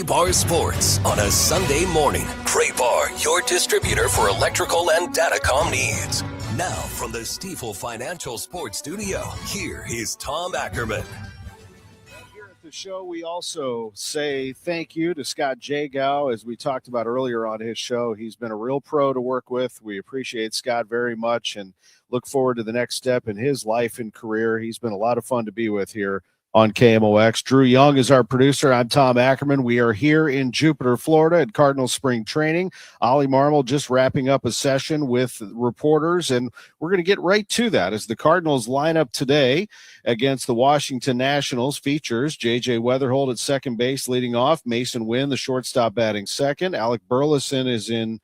Bar Sports on a Sunday morning. Gray Bar, your distributor for electrical and datacom needs. Now from the Stifel Financial Sports Studio, here is Tom Ackerman. Here at the show, we also say thank you to Scott Jagow, as we talked about earlier on his show. He's been a real pro to work with. We appreciate Scott very much and look forward to the next step in his life and career. He's been a lot of fun to be with here on KMOX. Drew Young is our producer. I'm Tom Ackerman. We are here in Jupiter, Florida at Cardinal Spring Training. Ollie Marmol just wrapping up a session with reporters, and we're going to get right to that as the Cardinals line up today against the Washington Nationals. Features J.J. Weatherholt at second base leading off, Mason Wynn, the shortstop, batting second. Alec Burleson is in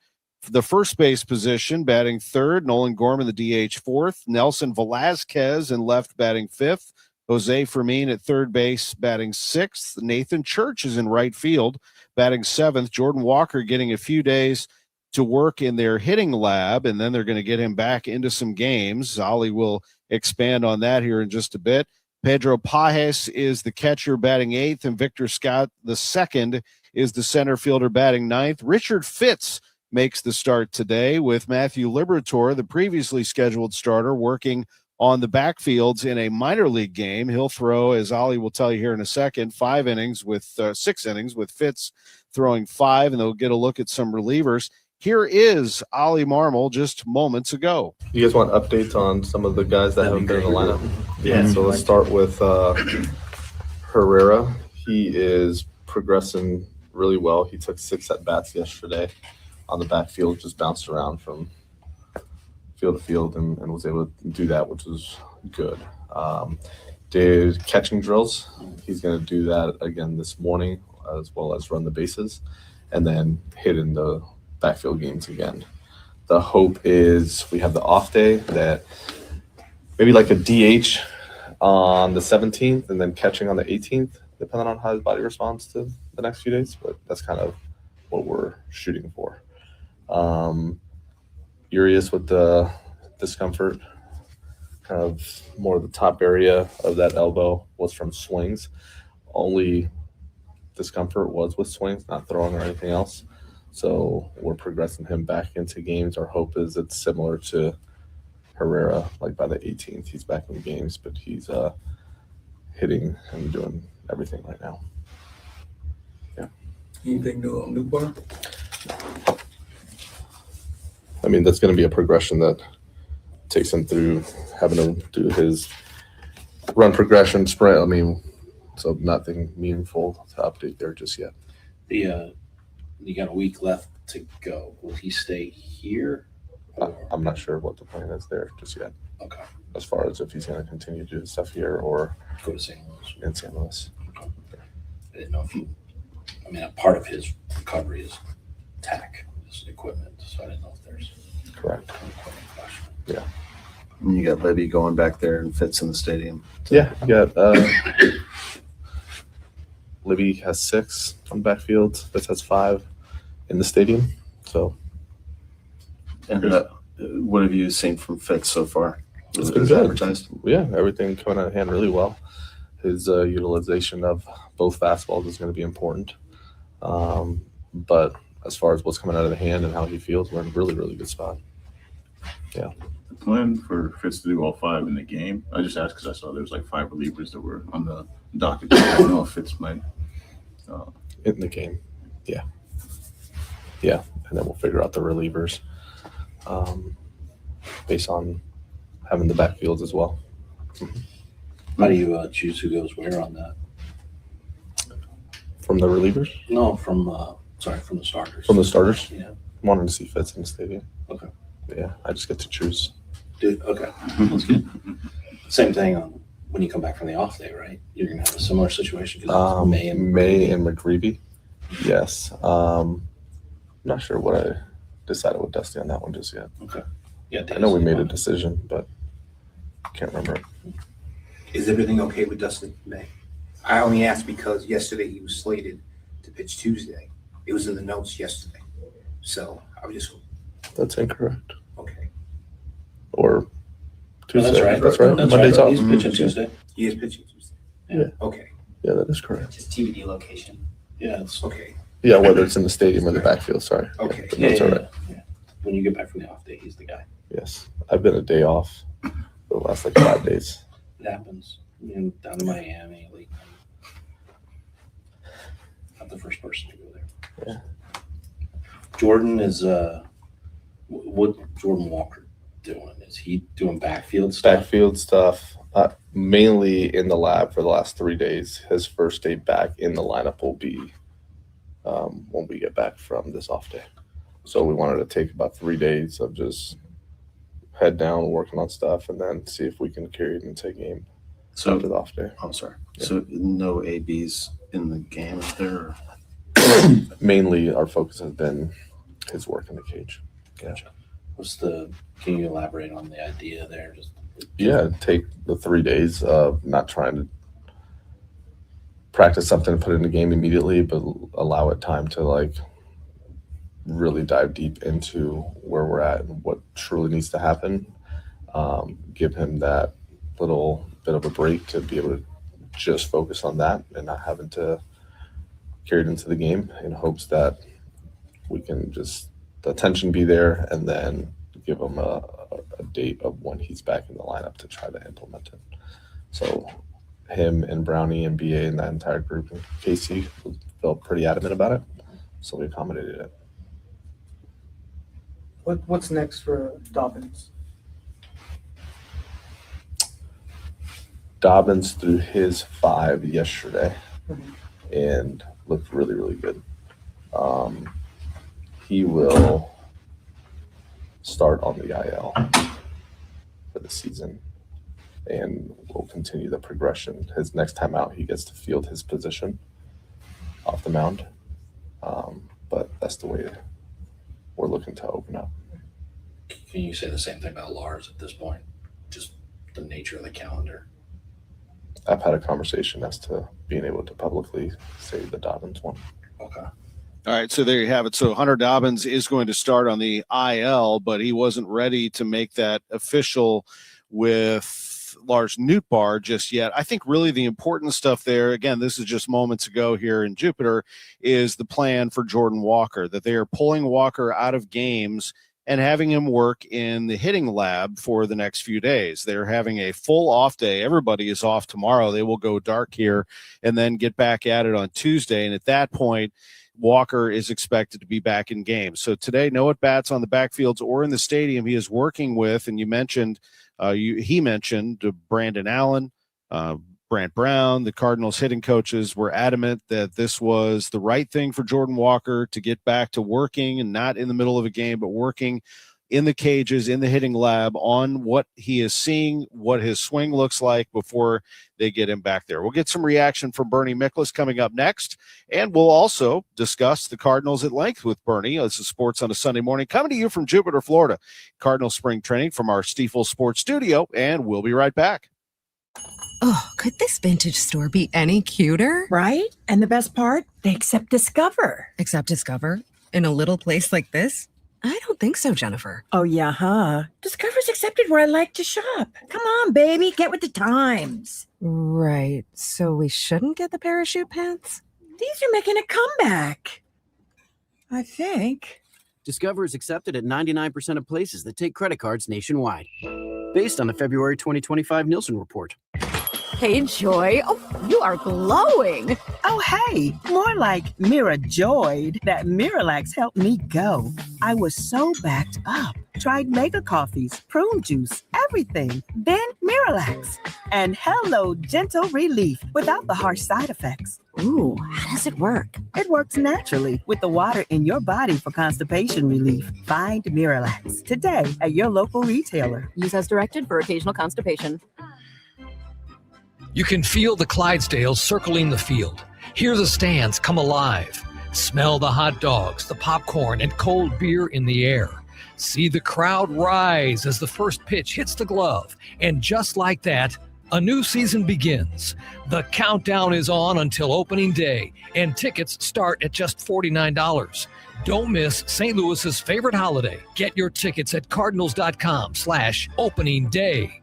the first base position, batting third. Nolan Gorman, the DH, fourth. Nelson Velasquez in left, batting fifth. Jose Fermin at third base, batting sixth. Nathan Church is in right field, batting seventh. Jordan Walker getting a few days to work in their hitting lab, and then they're going to get him back into some games. Ollie will expand on that here in just a bit. Pedro Pajes is the catcher, batting eighth, and Victor Scott, the second, is the center fielder, batting ninth. Richard Fitz makes the start today, with Matthew Liberatore, the previously scheduled starter, working on the backfields in a minor league game. He'll throw, as Ollie will tell you here in a second, 6 innings with Fitz throwing 5, and they'll get a look at some relievers. Here is Ollie Marmol just moments ago. You guys want updates on some of the guys that haven't been in the lineup? Yeah. So let's start with Herrera. He is progressing really well. He took 6 at-bats yesterday on the backfield, just bounced around from field to field and was able to do that, which was good. Did catching drills. He's going to do that again this morning, as well as run the bases, and then hit in the backfield games again. The hope is we have the off day, that maybe like a DH on the 17th and then catching on the 18th, depending on how his body responds to the next few days. But that's kind of what we're shooting for. Urias with the discomfort, kind of more of the top area of that elbow was from swings. Only discomfort was with swings, not throwing or anything else. So we're progressing him back into games. Our hope is it's similar to Herrera, like by the 18th, he's back in games, but he's hitting and doing everything right now. Yeah. Anything new on Newport? I mean, that's going to be a progression that takes him through having to do his run progression sprint. I mean, so nothing meaningful to update there just yet. You got a week left to go. Will he stay here? I'm not sure what the plan is there just yet. Okay. As far as if he's going to continue to do his stuff here or Go to St. Louis. in St. Louis. Okay. I didn't know if a part of his recovery is tech, his equipment, so I didn't know if there's Correct. Yeah. And you got Libby going back there and Fitz in the stadium. Yeah, Libby has 6 on backfield. Fitz has 5 in the stadium. So, And what have you seen from Fitz so far? It's been good. Advertised? Yeah, everything coming out of hand really well. His utilization of both fastballs is going to be important. But as far as what's coming out of the hand and how he feels, we're in a really, really good spot. Yeah. The plan for Fitz to do all 5 in the game, I just asked because I saw there was like 5 relievers that were on the docket. I don't know if Fitz might. In the game. Yeah. Yeah. And then we'll figure out the relievers based on having the backfields as well. How do you choose who goes where on that? From the relievers? No, from the starters. From the starters? Yeah. Wanted to see Fitz in the stadium. Okay. Yeah, I just get to choose. Okay. That's good. Same thing on when you come back from the off day, right? You're going to have a similar situation because May and McGreevy. Yes. Not sure what I decided with Dusty on that one just yet. Okay. Yeah. I know we made a decision, but can't remember. Is everything okay with Dustin May? I only asked because yesterday he was slated to pitch Tuesday. It was in the notes yesterday. So I was just That's incorrect. okay. Or Tuesday. No, that's right. That's right. That's Monday's right. off. He's pitching Tuesday. He is pitching Tuesday. Yeah. Okay. Yeah, that is correct. Just TBD location. Yeah, it's Okay, Yeah, whether it's in the stadium or the backfield. Sorry. Okay. Yeah, that's all right. yeah. When you get back from the off day, he's the guy. Yes, I've been a day off for the last 5 days. It happens. Down to Miami, late night. Not the first person to go there. Yeah. Jordan is what Jordan Walker doing? Is he doing backfield stuff? Backfield stuff, mainly in the lab for the last 3 days. His first day back in the lineup will be when we get back from this off day. So we wanted to take about 3 days of just head down, working on stuff, and then see if we can carry it into a game after the off day. I'm sorry. Yeah. So no ABs in the game, is there? Mainly our focus has been his work in the cage. Gotcha. Can you elaborate on the idea there? Yeah, take the 3 days of not trying to practice something and put it in the game immediately, but allow it time to really dive deep into where we're at and what truly needs to happen. Give him that little bit of a break to be able to just focus on that and not having to carry it into the game, in hopes that we can just the attention be there, and then give him a date of when he's back in the lineup to try to implement it. So him and Brownie and BA and that entire group and Casey felt pretty adamant about it, so we accommodated it. What's next for Dobbins? Dobbins threw his 5 yesterday and looked really, really good. He will start on the IL for the season, and we'll continue the progression. His next time out, he gets to field his position off the mound. But that's the way we're looking to open up. Can you say the same thing about Lars at this point? Just the nature of the calendar. I've had a conversation as to being able to publicly say the Dobbins one. Okay. All right, so there you have it. So Hunter Dobbins is going to start on the IL, but he wasn't ready to make that official with Lars Nootbaar just yet. I think really the important stuff there, again, this is just moments ago here in Jupiter, is the plan for Jordan Walker, that they are pulling Walker out of games and having him work in the hitting lab for the next few days. They're having a full off day. Everybody is off tomorrow. They will go dark here and then get back at it on Tuesday. And at that point, Walker is expected to be back in games. So today, no at-bats on the backfields or in the stadium. He is working with, and you mentioned, he mentioned Brandon Allen, Brant Brown. The Cardinals hitting coaches were adamant that this was the right thing for Jordan Walker to get back to working, and not in the middle of a game, but working in the cages, in the hitting lab, on what he is seeing, what his swing looks like before they get him back there. We'll get some reaction from Bernie Miklasz coming up next, and we'll also discuss the Cardinals at length with Bernie. This is Sports on a Sunday Morning, coming to you from Jupiter, Florida. Cardinal spring training from our Stiefel Sports Studio, and we'll be right back. Oh, could this vintage store be any cuter? Right? And the best part, they accept Discover. Accept Discover? In a little place like this? I don't think so, Jennifer. Oh, yeah, huh? Discover's accepted where I like to shop. Come on, baby, get with the times. Right. So we shouldn't get the parachute pants? These are making a comeback. I think. Discover is accepted at 99% of places that take credit cards nationwide. Based on the February 2025 Nielsen report. Hey, Joy. Oh, you are glowing. Oh, hey, more like Mira joyed that Miralax helped me go. I was so backed up. Tried mega coffees, prune juice, everything. Then Miralax. And hello, gentle relief without the harsh side effects. Ooh, how does it work? It works naturally with the water in your body for constipation relief. Find Miralax today at your local retailer. Use as directed for occasional constipation. You can feel the Clydesdales circling the field. Hear the stands come alive. Smell the hot dogs, the popcorn, and cold beer in the air. See the crowd rise as the first pitch hits the glove. And just like that, a new season begins. The countdown is on until opening day, and tickets start at just $49. Don't miss St. Louis's favorite holiday. Get your tickets at cardinals.com/opening day.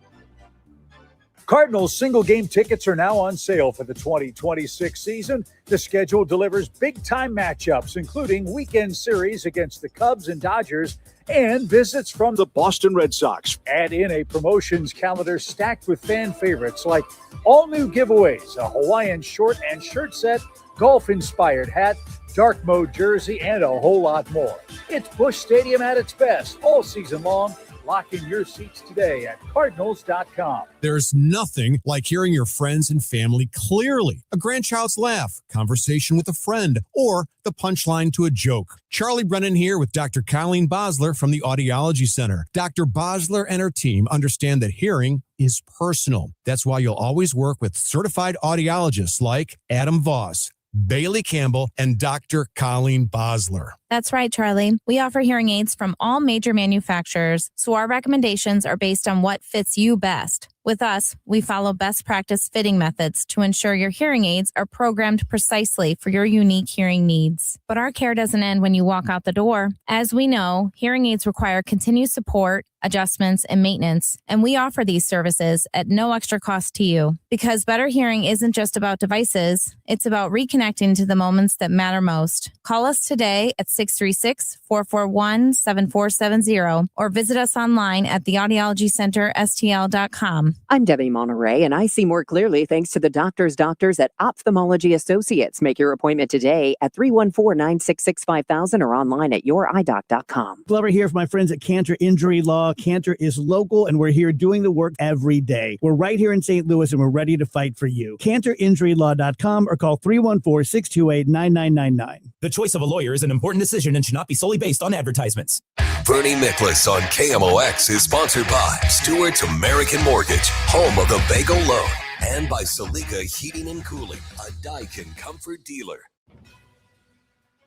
Cardinals single-game tickets are now on sale for the 2026 season. The schedule delivers big-time matchups, including weekend series against the Cubs and Dodgers, and visits from the Boston Red Sox. Add in a promotions calendar stacked with fan favorites like all-new giveaways, a Hawaiian short and shirt set, golf-inspired hat, dark mode jersey, and a whole lot more. It's Busch Stadium at its best all season long. Lock in your seats today at Cardinals.com. There's nothing like hearing your friends and family clearly. A grandchild's laugh, conversation with a friend, or the punchline to a joke. Charlie Brennan here with Dr. Colleen Bosler from the Audiology Center. Dr. Bosler and her team understand that hearing is personal. That's why you'll always work with certified audiologists like Adam Voss, Bailey Campbell, and Dr. Colleen Bosler. That's right, Charlie. We offer hearing aids from all major manufacturers, so our recommendations are based on what fits you best. With us, we follow best practice fitting methods to ensure your hearing aids are programmed precisely for your unique hearing needs. But our care doesn't end when you walk out the door. As we know, hearing aids require continued support, adjustments, and maintenance, and we offer these services at no extra cost to you. Because better hearing isn't just about devices, it's about reconnecting to the moments that matter most. Call us today at 636-441-7470 or visit us online at theaudiologycenter.stl.com. I'm Debbie Monterey, and I see more clearly thanks to the doctors at Ophthalmology Associates. Make your appointment today at 314-966-5000 or online at youridoc.com. Glover here for my friends at Cantor Injury Law. Cantor is local, and we're here doing the work every day. We're right here in St. Louis, and we're ready to fight for you. CantorInjuryLaw.com or call 314-628-9999. The choice of a lawyer is an important decision and should not be solely based on advertisements. Bernie Miklasz on KMOX is sponsored by Stewart's American Mortgage, home of the Bagel Loan, and by Salika Heating and Cooling, a Daikin comfort dealer.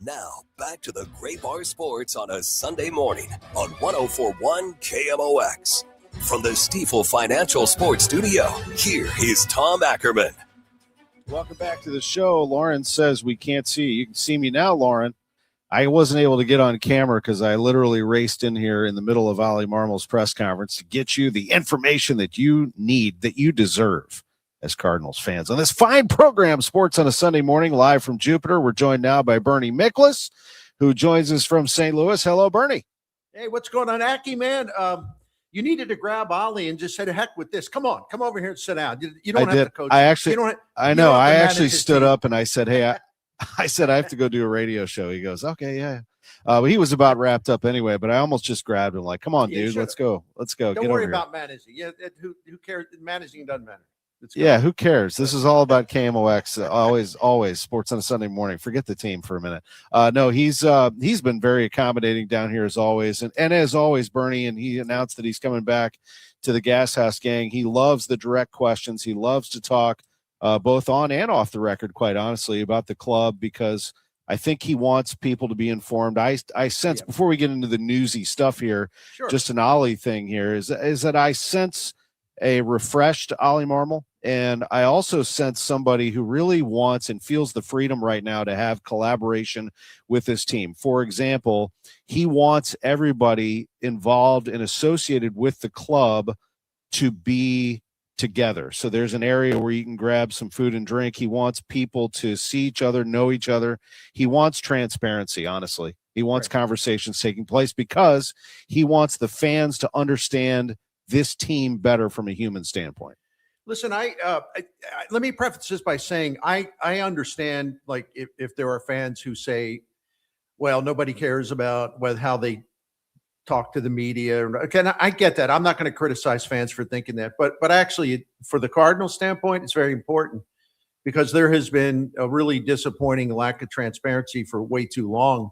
Now, back to the Gray Bar Sports on a Sunday morning on 104.1 KMOX. From the Stifel Financial Sports Studio, here is Tom Ackerman. Welcome back to the show. Lauren says we can't see you. You can see me now, Lauren. I wasn't able to get on camera because I literally raced in here in the middle of Ollie Marmol's press conference to get you the information that you need, that you deserve as Cardinals fans. On this fine program, Sports on a Sunday morning, live from Jupiter, we're joined now by Bernie Miklasz, who joins us from St. Louis. Hello, Bernie. Hey, what's going on, Aki, man? You needed to grab Ollie and just say, heck with this. Come on, come over here and sit down. You don't have to coach. I actually stood up and I said, hey, I said, I have to go do a radio show. He goes, okay, yeah. But he was about wrapped up anyway, but I almost just grabbed him like, come on, dude, let's go. Don't worry about managing. Yeah, who cares? Managing doesn't matter. Yeah, who cares? This is all about KMOX. Always Sports on a Sunday morning. Forget the team for a minute. No, he's been very accommodating down here as always. And as always, Bernie, and he announced that he's coming back to the Gas House Gang. He loves the direct questions. He loves to talk both on and off the record, quite honestly, about the club, because I think he wants people to be informed. I sense, before we get into the newsy stuff here, just an Ollie thing here, is that I sense a refreshed Ollie Marmol, and I also sense somebody who really wants and feels the freedom right now to have collaboration with his team. For example, he wants everybody involved and associated with the club to be together. So there's an area where you can grab some food and drink. He wants people to see each other, know each other. He wants transparency, honestly. He wants conversations taking place because he wants the fans to understand this team better from a human standpoint. Listen, I let me preface this by saying I understand, like, if there are fans who say, well, nobody cares about how they talk to the media. Okay, I get that. I'm not going to criticize fans for thinking that, but actually, for the Cardinals standpoint, it's very important because there has been a really disappointing lack of transparency for way too long.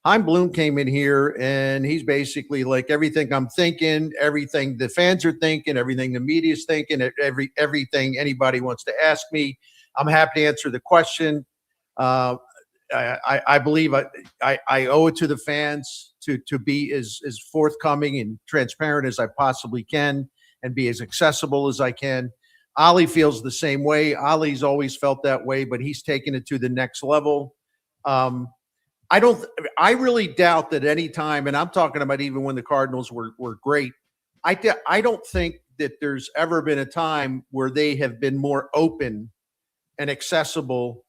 Chaim Bloom came in here and he's basically like, everything I'm thinking, everything the fans are thinking, everything the media's thinking, everything anybody wants to ask me, I'm happy to answer the question. I believe I owe it to the fans to be as forthcoming and transparent as I possibly can and be as accessible as I can. Ollie feels the same way. Ollie's always felt that way, but he's taken it to the next level. I really doubt that any time, and I'm talking about even when the Cardinals were great, I don't think that there's ever been a time where they have been more open and accessible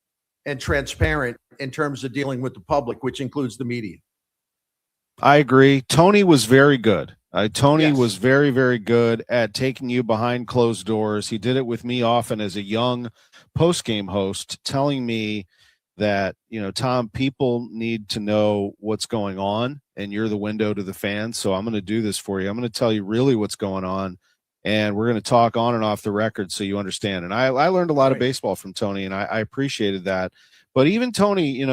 and transparent in terms of dealing with the public, which includes the media. I agree. Tony was very good. Tony Yes. was very, very good at taking you behind closed doors. He did it with me often as a young post-game host, telling me that, Tom, people need to know what's going on, and you're the window to the fans. So I'm going to do this for you. I'm going to tell you really what's going on, and we're going to talk on and off the record so you understand. And I learned a lot of baseball from Tony, and I appreciated that. But even Tony,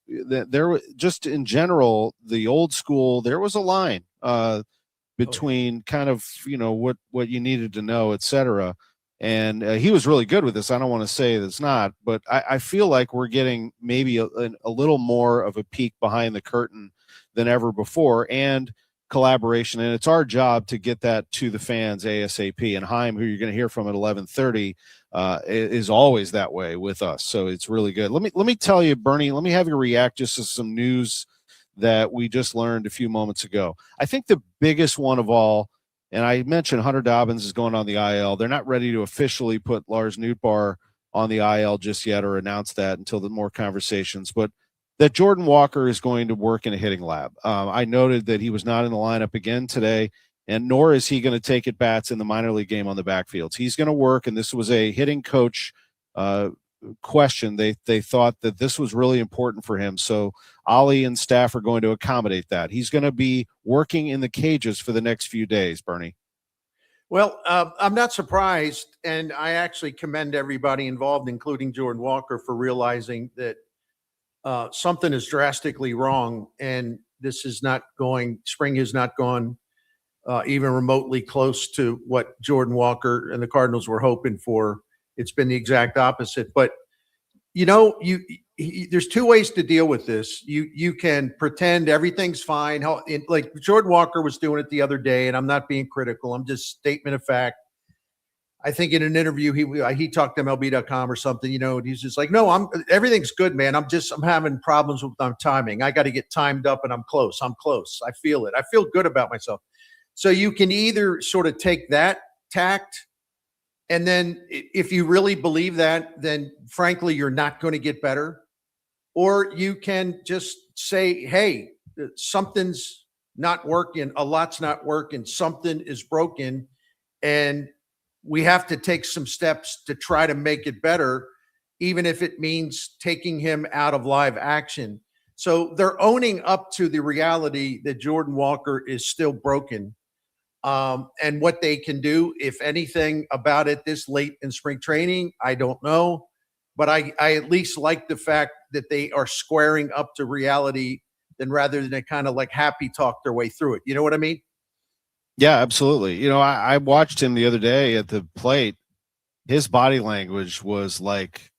there was just in general, the old school, there was a line between kind of, what you needed to know, et cetera. And he was really good with this. I don't want to say that's not, but I feel like we're getting maybe a little more of a peek behind the curtain than ever before, and collaboration. And it's our job to get that to the fans ASAP. And Chaim, who you're going to hear from at 11:30, is always that way with us. So it's really good. Let me tell you, Bernie, let me have you react just to some news that we just learned a few moments ago. I think the biggest one of all, and I mentioned Hunter Dobbins is going on the IL. They're not ready to officially put Lars Nootbaar on the IL just yet or announce that until the more conversations, but that Jordan Walker is going to work in a hitting lab. I noted that he was not in the lineup again today, and nor is he going to take at bats in the minor league game on the backfields. He's going to work, and this was a hitting coach question. They thought that this was really important for him. So Ollie and staff are going to accommodate that. He's going to be working in the cages for the next few days, Bernie. Well, I'm not surprised, and I actually commend everybody involved, including Jordan Walker, for realizing that something is drastically wrong, and this is not going. Spring has not gone even remotely close to what Jordan Walker and the Cardinals were hoping for. It's been the exact opposite. But there's two ways to deal with this. You can pretend everything's fine. Like Jordan Walker was doing it the other day, and I'm not being critical. I'm just statement of fact. I think in an interview he talked to MLB.com or something. He's just like, no, everything's good, man. I'm having problems with my timing. I got to get timed up, and I'm close. I feel it. I feel good about myself. So you can either sort of take that tact, and then if you really believe that, then frankly, you're not going to get better. Or you can just say, hey, something's not working. A lot's not working. Something is broken. And we have to take some steps to try to make it better, even if it means taking him out of live action. So they're owning up to the reality that Jordan Walker is still broken. And what they can do, if anything, about it this late in spring training, I don't know. But I at least like the fact that they are squaring up to reality rather than kind of like happy talk their way through it. You know what I mean? Yeah, absolutely. I watched him the other day at the plate. His body language was like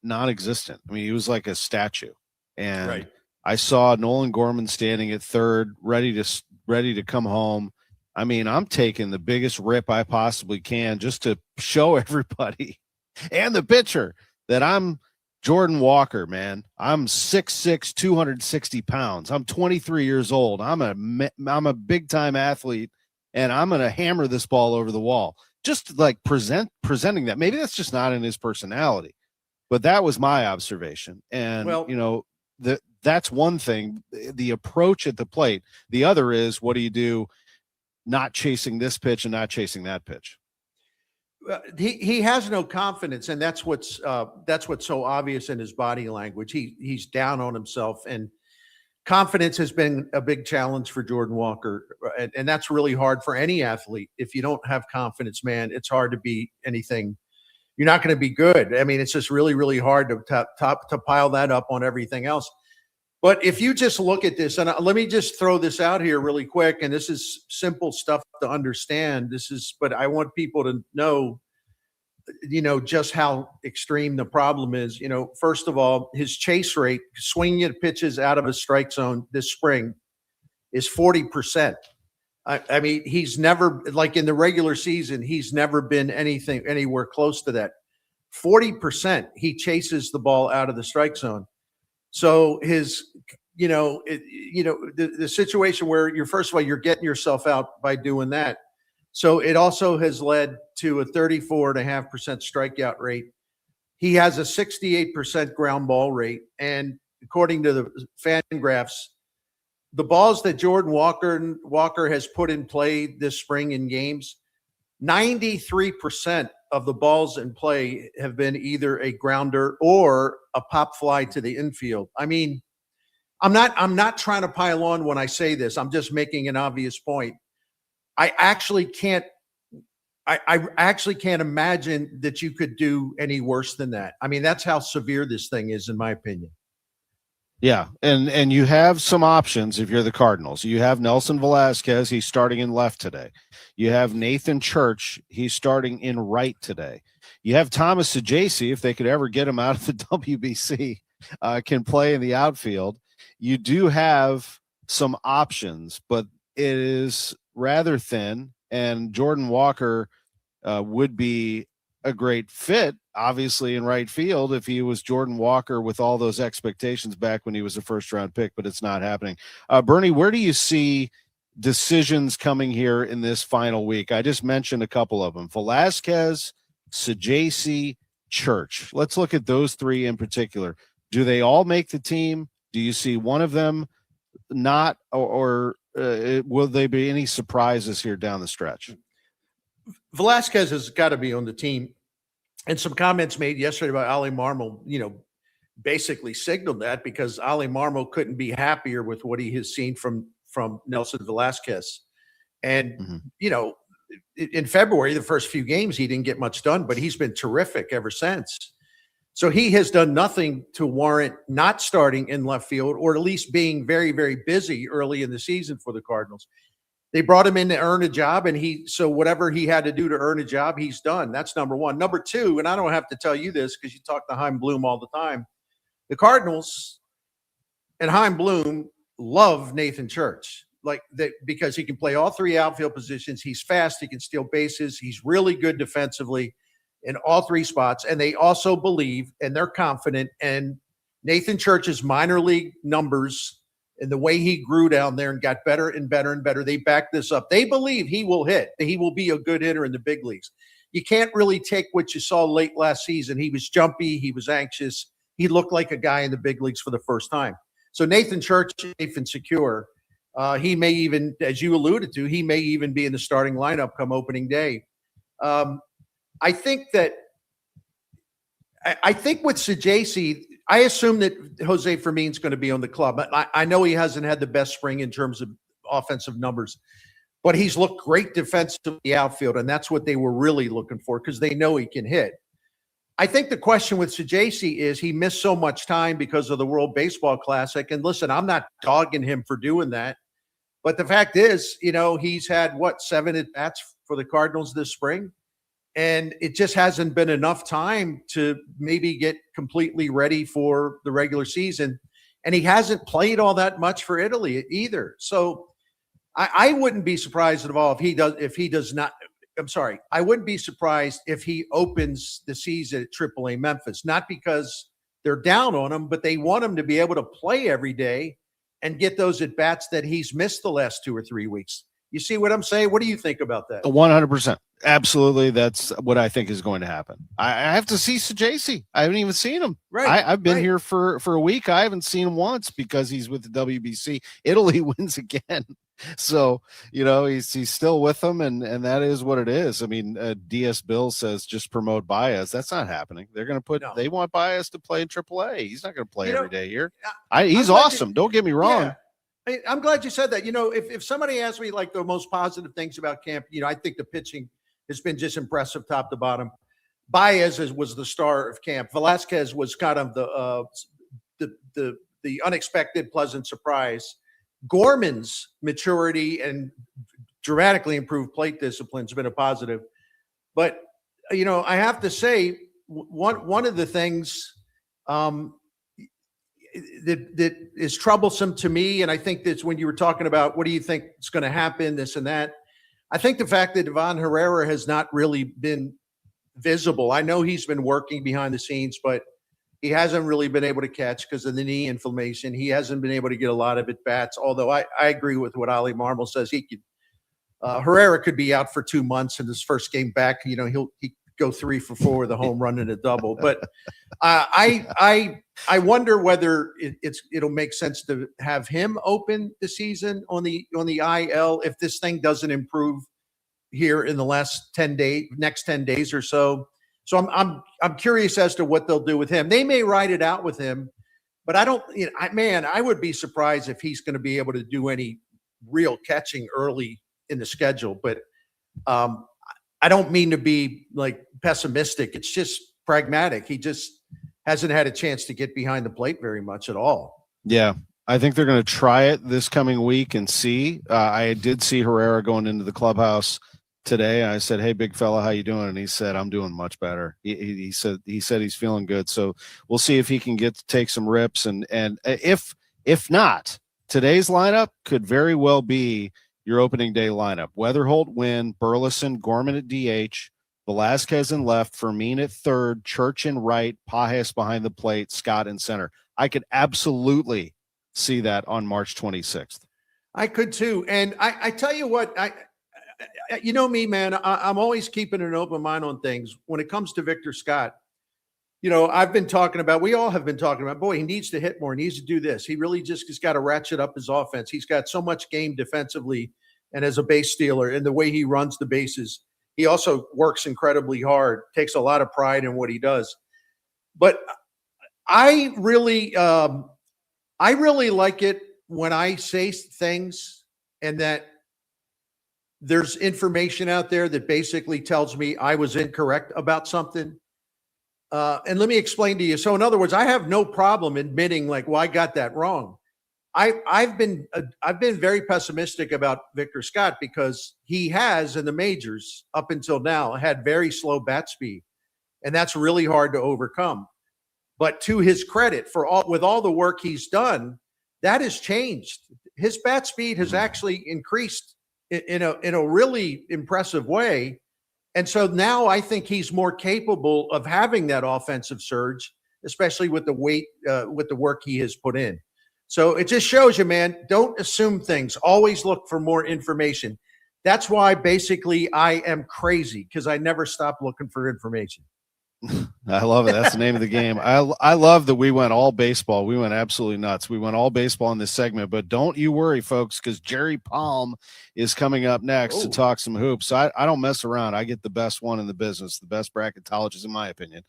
non-existent. I mean, he was like a statue. And right. I saw Nolan Gorman standing at third, ready to come home. I mean, I'm taking the biggest rip I possibly can just to show everybody and the pitcher that I'm Jordan Walker, man. I'm 6'6", 260 pounds. I'm 23 years old. I'm a big time athlete, and I'm going to hammer this ball over the wall. Just like presenting that. Maybe that's just not in his personality, but that was my observation. And, that's one thing, the approach at the plate. The other is, what do you do not chasing this pitch and not chasing that pitch? He has no confidence, and that's what's so obvious in his body language. He's down on himself, and confidence has been a big challenge for Jordan Walker, and that's really hard for any athlete. If you don't have confidence, man, it's hard to be anything. You're not going to be good. I mean, it's just really, really hard to pile that up on everything else. But if you just look at this, and let me just throw this out here really quick, and this is simple stuff to understand. But I want people to know, just how extreme the problem is. First of all, his chase rate, swinging at pitches out of a strike zone this spring, is 40%. I mean, he's never, like in the regular season, he's never been anywhere close to that. 40% he chases the ball out of the strike zone. So his, the situation where first of all, you're getting yourself out by doing that. So it also has led to a 34.5% strikeout rate. He has a 68% ground ball rate. And according to the fan graphs, the balls that Jordan Walker has put in play this spring in games, 93% of the balls in play have been either a grounder or a pop fly to the infield. I mean, I'm not trying to pile on when I say this. I'm just making an obvious point. I actually can't imagine that you could do any worse than that. I mean, that's how severe this thing is, in my opinion. Yeah, and you have some options if you're the Cardinals. You have Nelson Velasquez, he's starting in left today. You have Nathan Church, he's starting in right today. You have Thomas Sajaci, if they could ever get him out of the WBC, can play in the outfield. You do have some options, but it is rather thin, and Jordan Walker would be a great fit, obviously, in right field if he was Jordan Walker with all those expectations back when he was a first-round pick, but it's not happening. Bernie, where do you see decisions coming here in this final week? I just mentioned a couple of them. Velasquez, Sajaci, Church. Let's look at those three in particular. Do they all make the team? Do you see one of them not, or will there be any surprises here down the stretch? Velasquez has got to be on the team. And some comments made yesterday by Ali Marmol, basically signaled that, because Ali Marmol couldn't be happier with what he has seen from Nelson Velasquez. And, in February, the first few games, he didn't get much done, but he's been terrific ever since. So he has done nothing to warrant not starting in left field, or at least being very, very busy early in the season for the Cardinals. They brought him in to earn a job, and so whatever he had to do to earn a job, he's done. That's number one. Number two, and I don't have to tell you this because you talk to Chaim Bloom all the time, the Cardinals and Chaim Bloom love Nathan Church, because he can play all three outfield positions. He's fast. He can steal bases. He's really good defensively in all three spots. And they also believe, and they're confident, and Nathan Church's minor league numbers and the way he grew down there and got better and better and better, they back this up. They believe he will hit. He will be a good hitter in the big leagues. You can't really take what you saw late last season. He was jumpy. He was anxious. He looked like a guy in the big leagues for the first time. So Nathan Church is safe and secure. He may even, as you alluded to, he may even be in the starting lineup come opening day. I think with Sajaci, I assume that Jose Fermin's going to be on the club. I know he hasn't had the best spring in terms of offensive numbers, but he's looked great defensively in the outfield, and that's what they were really looking for because they know he can hit. I think the question with Sajaci is he missed so much time because of the World Baseball Classic. And listen, I'm not dogging him for doing that. But the fact is, he's had, 7 at-bats for the Cardinals this spring? And it just hasn't been enough time to maybe get completely ready for the regular season. And he hasn't played all that much for Italy either. So I wouldn't be surprised at all I wouldn't be surprised if he opens the season at AAA Memphis, not because they're down on him, but they want him to be able to play every day and get those at-bats that he's missed the last 2 or 3 weeks. You see what I'm saying? What do you think about that? 100%. Absolutely. That's what I think is going to happen. I have to see Sajaci. I haven't even seen him. Right. I've been here for a week. I haven't seen him once because he's with the WBC. Italy wins again. So, he's still with them, and that is what it is. I mean, DS Bill says just promote Baez. That's not happening. They're going to they want Baez to play in AAA. He's not going to play every day here. He's awesome. Don't get me wrong. Yeah. I'm glad you said that. If somebody asked me the most positive things about camp, I think the pitching has been just impressive top to bottom. Baez was the star of camp. Velasquez was kind of the unexpected pleasant surprise. Gorman's maturity and dramatically improved plate discipline has been a positive. But, I have to say one of the things that is troublesome to me, and I think that's when you were talking about what do you think is going to happen, this and that, I think the fact that Ivan Herrera has not really been visible. I know he's been working behind the scenes, but he hasn't really been able to catch because of the knee inflammation. He hasn't been able to get a lot of at-bats, although I agree with what Ali Marmol says. Herrera could be out for 2 months, and his first game back, he'll go 3 for 4 with a home run and a double. But I wonder whether it'll make sense to have him open the season on the IL if this thing doesn't improve here in the next 10 days or so. So I'm curious as to what they'll do with him. They may ride it out with him, but I would be surprised if he's going to be able to do any real catching early in the schedule. But I don't mean to be like pessimistic. It's just pragmatic. He just hasn't had a chance to get behind the plate very much at all. Yeah. I think they're going to try it this coming week and see. I did see Herrera going into the clubhouse today. I said, "Hey, big fella, how you doing?" And he said, "I'm doing much better." He said he's feeling good. So we'll see if he can take some rips. And if not, today's lineup could very well be your opening day lineup. Weatherholt, Wynn, Burleson, Gorman at DH, Velasquez in left, Fermin at third, Church in right, Pajes behind the plate, Scott in center. I could absolutely see that on March 26th. I could too. And I tell you what, you know me, man, I'm always keeping an open mind on things. When it comes to Victor Scott, we all have been talking about, boy, he needs to hit more, he needs to do this. He really just has got to ratchet up his offense. He's got so much game defensively and as a base stealer, and the way he runs the bases. He also works incredibly hard, takes a lot of pride in what he does. But I really like it when I say things and that there's information out there that basically tells me I was incorrect about something. And let me explain to you. So in other words, I have no problem admitting I got that wrong. I've been very pessimistic about Victor Scott because he has in the majors up until now had very slow bat speed, and that's really hard to overcome. But to his credit, with all the work he's done, that has changed. His bat speed has actually increased in a really impressive way. And so now I think he's more capable of having that offensive surge, especially with the work he has put in. So it just shows you, man, don't assume things. Always look for more information. That's why basically I am crazy, because I never stop looking for information. I love it. That's the name of the game. I love that we went all baseball. We went absolutely nuts. We went all baseball in this segment, but don't you worry, folks, because Jerry Palm is coming up next to talk some hoops. I don't mess around. I get the best one in the business, the best bracketologist, in my opinion.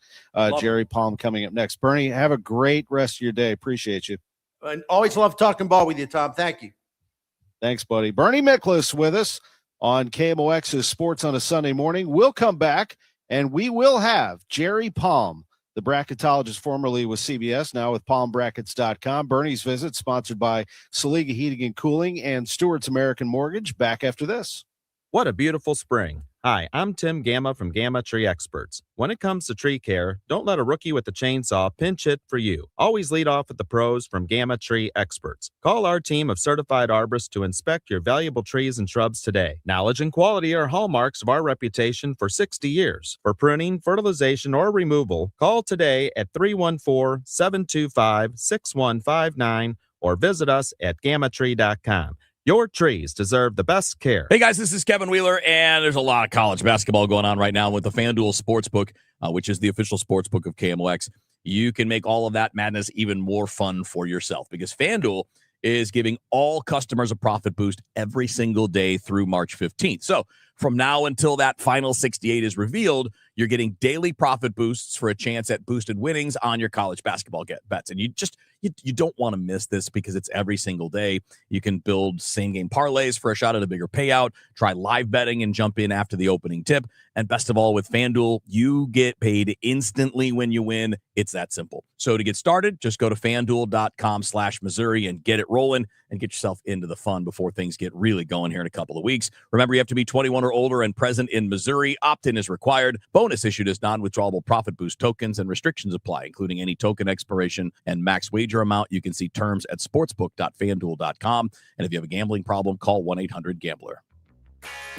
Jerry Palm coming up next. Bernie, have a great rest of your day. Appreciate you. And always love talking ball with you, Tom. Thank you. Thanks, buddy. Bernie Miklasz with us on KMOX's Sports on a Sunday Morning. We'll come back, and we will have Jerry Palm, the bracketologist formerly with CBS, now with palmbrackets.com. Bernie's visit sponsored by Saliga Heating and Cooling and Stewart's American Mortgage. Back after this. What a beautiful spring. Hi, I'm Tim Gamma from Gamma Tree Experts. When it comes to tree care, don't let a rookie with a chainsaw pinch hit for you. Always lead off with the pros from Gamma Tree Experts. Call our team of certified arborists to inspect your valuable trees and shrubs today. Knowledge and quality are hallmarks of our reputation for 60 years. For pruning, fertilization, or removal, call today at 314-725-6159 or visit us at gammatree.com. Your trees deserve the best care. Hey, guys, this is Kevin Wheeler, and there's a lot of college basketball going on right now with the FanDuel Sportsbook, which is the official sportsbook of KMOX. You can make all of that madness even more fun for yourself because FanDuel is giving all customers a profit boost every single day through March 15th. So from now until that final 68 is revealed, you're getting daily profit boosts for a chance at boosted winnings on your college basketball bets. And you don't want to miss this because it's every single day. You can build same-game parlays for a shot at a bigger payout, try live betting and jump in after the opening tip. And best of all, with FanDuel, you get paid instantly when you win. It's that simple. So to get started, just go to FanDuel.com/Missouri and get it rolling and get yourself into the fun before things get really going here in a couple of weeks. Remember, you have to be 21 or older and present in Missouri. Opt-in is required. Bonus issued as non-withdrawable profit boost tokens, and restrictions apply, including any token expiration and max wager amount. You can see terms at sportsbook.fanduel.com. And if you have a gambling problem, call 1-800-GAMBLER.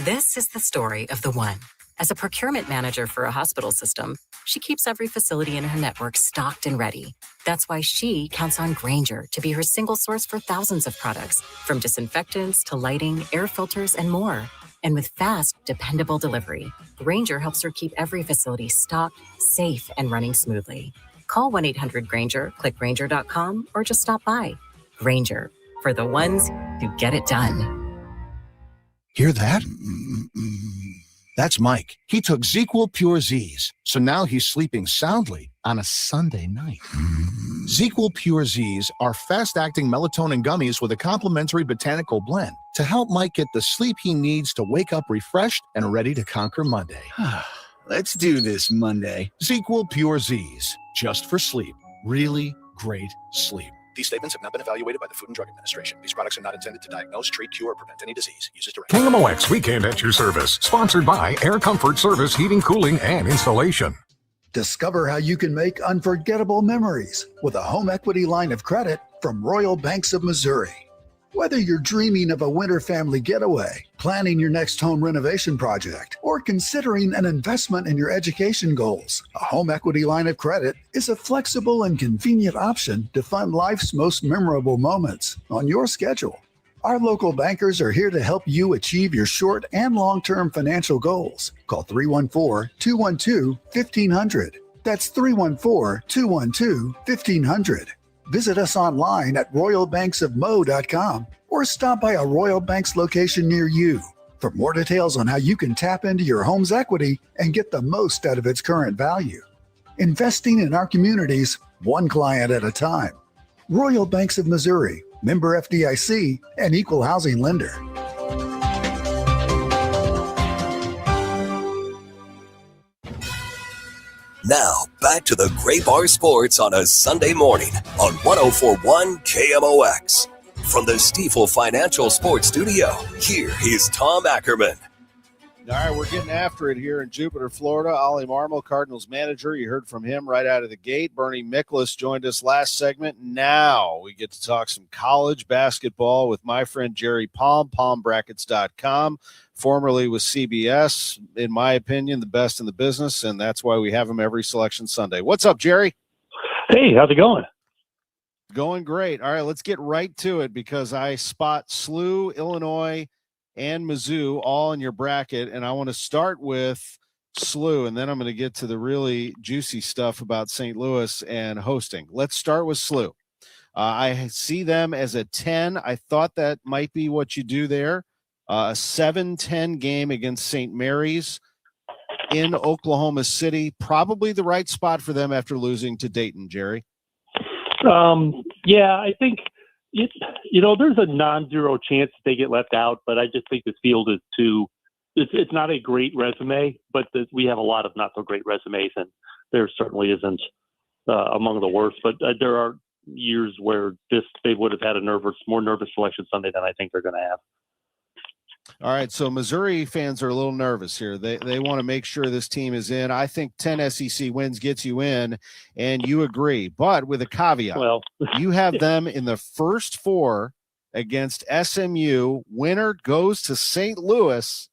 This is the story of the one. As a procurement manager for a hospital system, she keeps every facility in her network stocked and ready. That's why she counts on Grainger to be her single source for thousands of products, from disinfectants to lighting, air filters, and more. And with fast, dependable delivery, Grainger helps her keep every facility stocked, safe, and running smoothly. Call 1-800-GRAINGER, click Grainger.com, or just stop by. Grainger, for the ones who get it done. Hear that? That's Mike. He took ZQL Pure Z's, so now he's sleeping soundly on a Sunday night. ZQL Pure Z's are fast-acting melatonin gummies with a complementary botanical blend to help Mike get the sleep he needs to wake up refreshed and ready to conquer Monday. Let's do this Monday. ZQL Pure Z's, just for sleep. Really great sleep. These statements have not been evaluated by the Food and Drug Administration. These products are not intended to diagnose, treat, cure, or prevent any disease. Use as directed. KMOX Weekend at your service. Sponsored by Air Comfort Service Heating, Cooling, and Installation. Discover how you can make unforgettable memories with a home equity line of credit from Royal Banks of Missouri. Whether you're dreaming of a winter family getaway, planning your next home renovation project, or considering an investment in your education goals, a home equity line of credit is a flexible and convenient option to fund life's most memorable moments on your schedule. Our local bankers are here to help you achieve your short and long-term financial goals. Call 314-212-1500. That's 314-212-1500. Visit us online at royalbanksofmo.com or stop by a Royal Banks location near you. For more details on how you can tap into your home's equity and get the most out of its current value. Investing in our communities, one client at a time. Royal Banks of Missouri, member FDIC, and equal housing lender. Now, back to the Gray Bar Sports on a Sunday morning on 104.1 KMOX. From the Stifel Financial Sports Studio, here is Tom Ackerman. All right, we're getting after it here in Jupiter, Florida. Ollie Marmol, Cardinals manager. You heard from him right out of the gate. Bernie Miklasz joined us last segment. Now we get to talk some college basketball with my friend Jerry Palm, palmbrackets.com, formerly with CBS. In my opinion, the best in the business, and that's why we have him every Selection Sunday. What's up, Jerry? Hey, how's it going? Going great. All right, let's get right to it because I spot SLU, Illinois, and Mizzou all in your bracket, and I want to start with SLU, and then I'm going to get to the really juicy stuff about St. Louis and hosting. Let's start with SLU. I see them as a 10. I thought that might be what you do there. A 7-10 game against St. Mary's in Oklahoma City. Probably the right spot for them after losing to Dayton, Jerry. Yeah, I think there's a non-zero chance that they get left out, but I just think this field is it's not a great resume, but we have a lot of not so great resumes, and there certainly isn't among the worst, but there are years where they would have had a more nervous Selection Sunday than I think they're going to have. All right, so Missouri fans are a little nervous here. They want to make sure this team is in. I think 10 SEC wins gets you in, and you agree. But with a caveat, you have them in the first 4 against SMU. Winner goes to St. Louis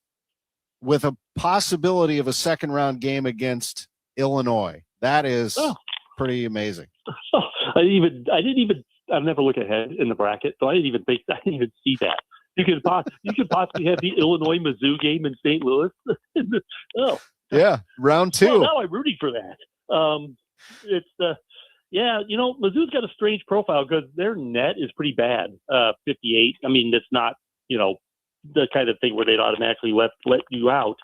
with a possibility of a second-round game against Illinois. That is pretty amazing. I never look ahead in the bracket, so I didn't even see that. You could possibly have the Illinois Mizzou game in St. Louis. Yeah, round 2. Well, now I'm rooting for that. Mizzou's got a strange profile because their net is pretty bad. 58. I mean, it's not the kind of thing where they'd automatically let you out.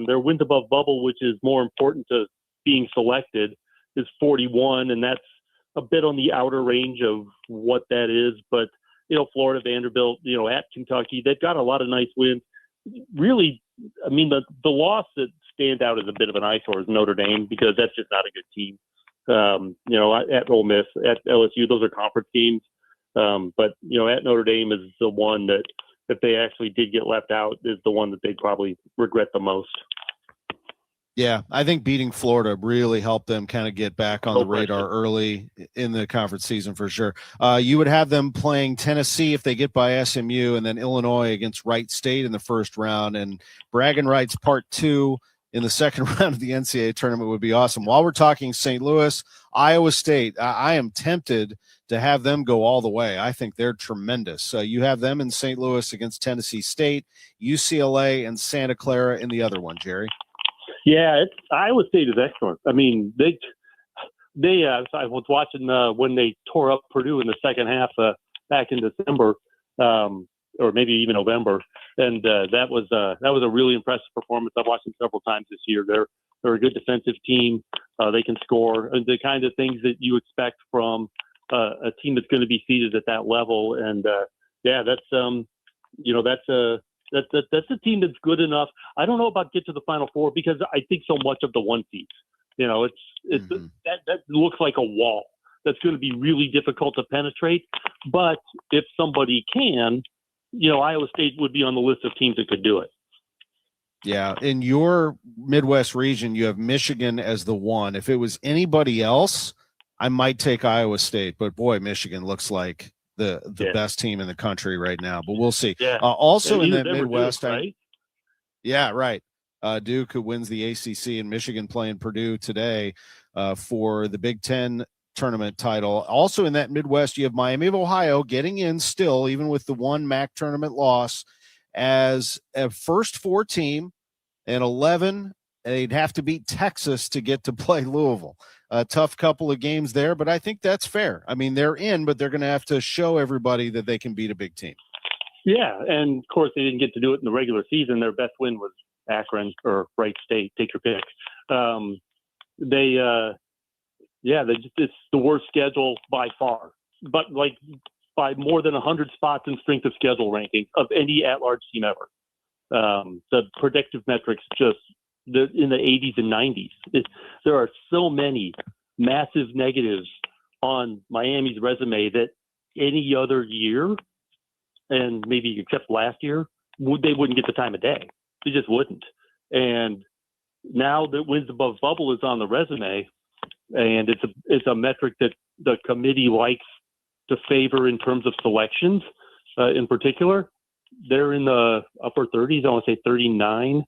Their wins above bubble, which is more important to being selected, is 41, and that's a bit on the outer range of what that is, but. Florida, Vanderbilt, at Kentucky, they've got a lot of nice wins. Really, I mean, the loss that stands out as a bit of an eyesore is Notre Dame because that's just not a good team. At Ole Miss, at LSU, those are conference teams. But at Notre Dame is the one that if they actually did get left out is the one that they'd probably regret the most. Yeah, I think beating Florida really helped them kind of get back on the radar early in the conference season for sure. You would have them playing Tennessee if they get by SMU, and then Illinois against Wright State in the first round, and Bragging Rights Part 2 in the second round of the NCAA tournament would be awesome. While we're talking St. Louis, Iowa State, I am tempted to have them go all the way. I think they're tremendous. You have them in St. Louis against Tennessee State, UCLA, and Santa Clara in the other one, Jerry. Yeah, Iowa State is excellent. I mean, I was watching when they tore up Purdue in the second half back in December, or maybe even November, and that was a really impressive performance. I've watched them several times this year. They're a good defensive team. They can score, and the kind of things that you expect from a team that's going to be seeded at that level. And that's a team that's good enough. I don't know about get to the Final Four because I think so much of the one seeds. That looks like a wall that's going to be really difficult to penetrate. But if somebody can, Iowa State would be on the list of teams that could do it. Yeah, in your Midwest region, you have Michigan as the one. If it was anybody else, I might take Iowa State. But boy, Michigan looks like the best team in the country right now. But we'll see. Yeah. Also in the Midwest, Duke, right? Yeah, right. Duke, who wins the ACC, and Michigan playing Purdue today for the Big Ten tournament title. Also in that Midwest, you have Miami of Ohio getting in still, even with the one MAC tournament loss, as a first four team, and 11, they'd have to beat Texas to get to play Louisville. A tough couple of games there, but I think that's fair. I mean, they're in, but they're going to have to show everybody that they can beat a big team. Yeah, and of course they didn't get to do it in the regular season. Their best win was Akron or Wright State. Take your pick. It's the worst schedule by far, but like by more than 100 spots in strength of schedule ranking of any at-large team ever. The predictive metrics they're in the 80s and 90s. There are so many massive negatives on Miami's resume that any other year, and maybe except last year, they wouldn't get the time of day. They just wouldn't. And now that wins above bubble is on the resume, and it's a metric that the committee likes to favor in terms of selections. In particular, they're in the upper 30s. I want to say 39.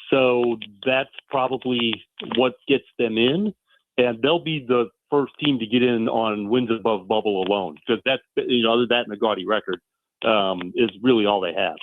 So that's probably what gets them in, and they'll be the first team to get in on wins above bubble alone, because that's other than that and the gaudy record is really all they have.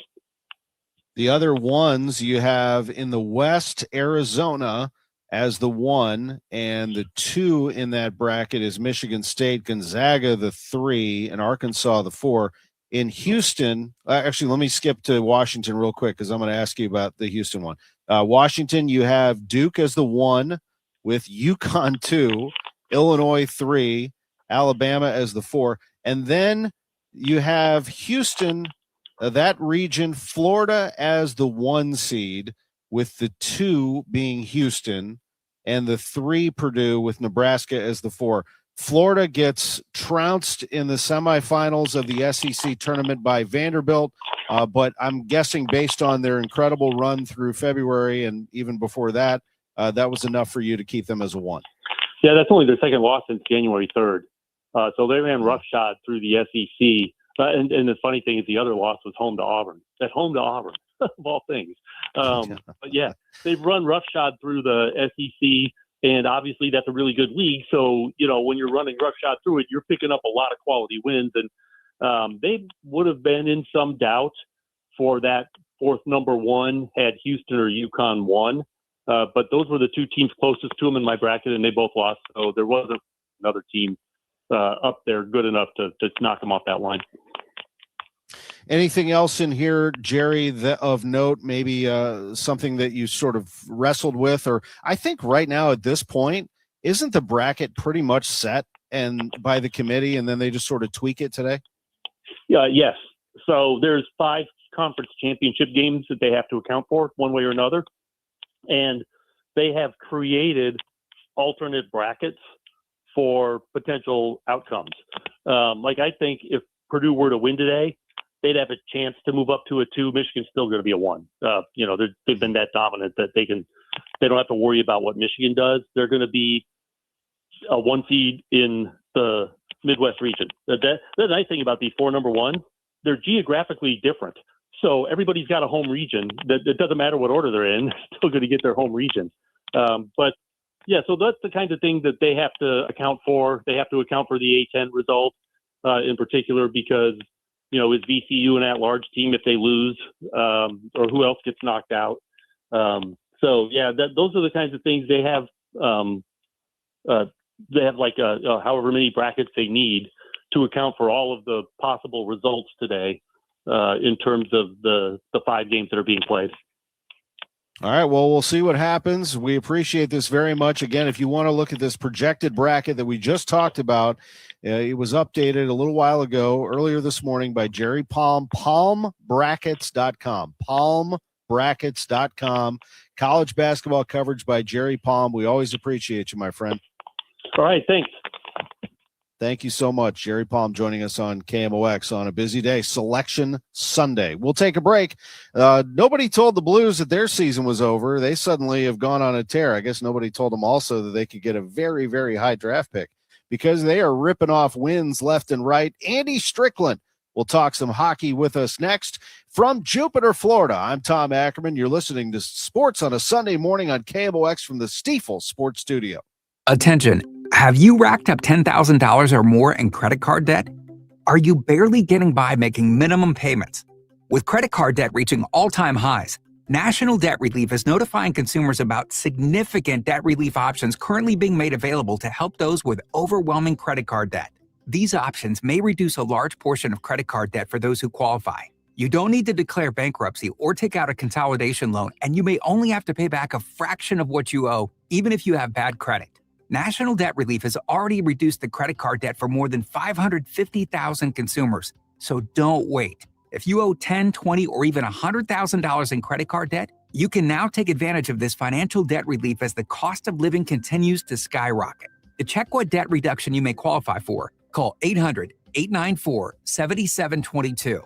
The other ones you have in the West, Arizona as the 1, and the 2 in that bracket is Michigan State, Gonzaga the 3, and Arkansas the 4. In Houston, actually, let me skip to Washington real quick because I'm going to ask you about the Houston one. Washington, you have Duke as the 1 with UConn 2, Illinois 3, Alabama as the 4. And then you have Houston, that region, Florida as the 1 seed, with the 2 being Houston, and the 3 Purdue, with Nebraska as the 4. Florida gets trounced in the semifinals of the SEC tournament by Vanderbilt, but I'm guessing based on their incredible run through February and even before that, that was enough for you to keep them as a 1. Yeah, that's only their second loss since January 3rd. So they ran roughshod through the SEC. And the funny thing is the other loss was home to Auburn. At home to Auburn, of all things. But yeah, they've run roughshod through the SEC. And obviously that's a really good league. So, when you're running roughshod through it, you're picking up a lot of quality wins. And they would have been in some doubt for that fourth number 1 had Houston or UConn won. But those were the 2 teams closest to them in my bracket, and they both lost. So there wasn't another team up there good enough to knock them off that line. Anything else in here, Jerry, of note, maybe something that you sort of wrestled with? Or I think right now at this point, isn't the bracket pretty much set and by the committee, and then they just sort of tweak it today? Yes. So there's 5 conference championship games that they have to account for one way or another. And they have created alternate brackets for potential outcomes. I think if Purdue were to win today, they'd have a chance to move up to a 2. Michigan's still going to be a 1. They've been that dominant that they don't have to worry about what Michigan does. They're going to be a 1 seed in the Midwest region. The nice thing about these 4 number 1s, they're geographically different. So everybody's got a home region. It doesn't matter what order they're in; they're still going to get their home region. But Yeah, so that's the kind of thing that they have to account for. They have to account for the A-10 result in particular because, is VCU an at-large team if they lose, or who else gets knocked out? Those are the kinds of things they have. They have like however many brackets they need to account for all of the possible results today in terms of the 5 games that are being played. All right, well, we'll see what happens. We appreciate this very much. Again, if you want to look at this projected bracket that we just talked about, it was updated a little while ago, earlier this morning by Jerry Palm, palmbrackets.com, palmbrackets.com. College basketball coverage by Jerry Palm. We always appreciate you, my friend. All right, thanks. Thank you so much. Jerry Palm joining us on KMOX on a busy day, Selection Sunday. We'll take a break. Nobody told the Blues that their season was over. They suddenly have gone on a tear. I guess nobody told them also that they could get a very, very high draft pick because they are ripping off wins left and right. Andy Strickland will talk some hockey with us next from Jupiter, Florida. I'm Tom Ackerman. You're listening to Sports on a Sunday morning on KMOX from the Stifel Sports Studio. Attention. Have you racked up $10,000 or more in credit card debt? Are you barely getting by making minimum payments? With credit card debt reaching all-time highs, National Debt Relief is notifying consumers about significant debt relief options currently being made available to help those with overwhelming credit card debt. These options may reduce a large portion of credit card debt for those who qualify. You don't need to declare bankruptcy or take out a consolidation loan, and you may only have to pay back a fraction of what you owe, even if you have bad credit. National Debt Relief has already reduced the credit card debt for more than 550,000 consumers. So don't wait. If you owe $10,000, $20,000, or even $100,000 in credit card debt, you can now take advantage of this financial debt relief as the cost of living continues to skyrocket. To check what debt reduction you may qualify for, call 800-894-7722.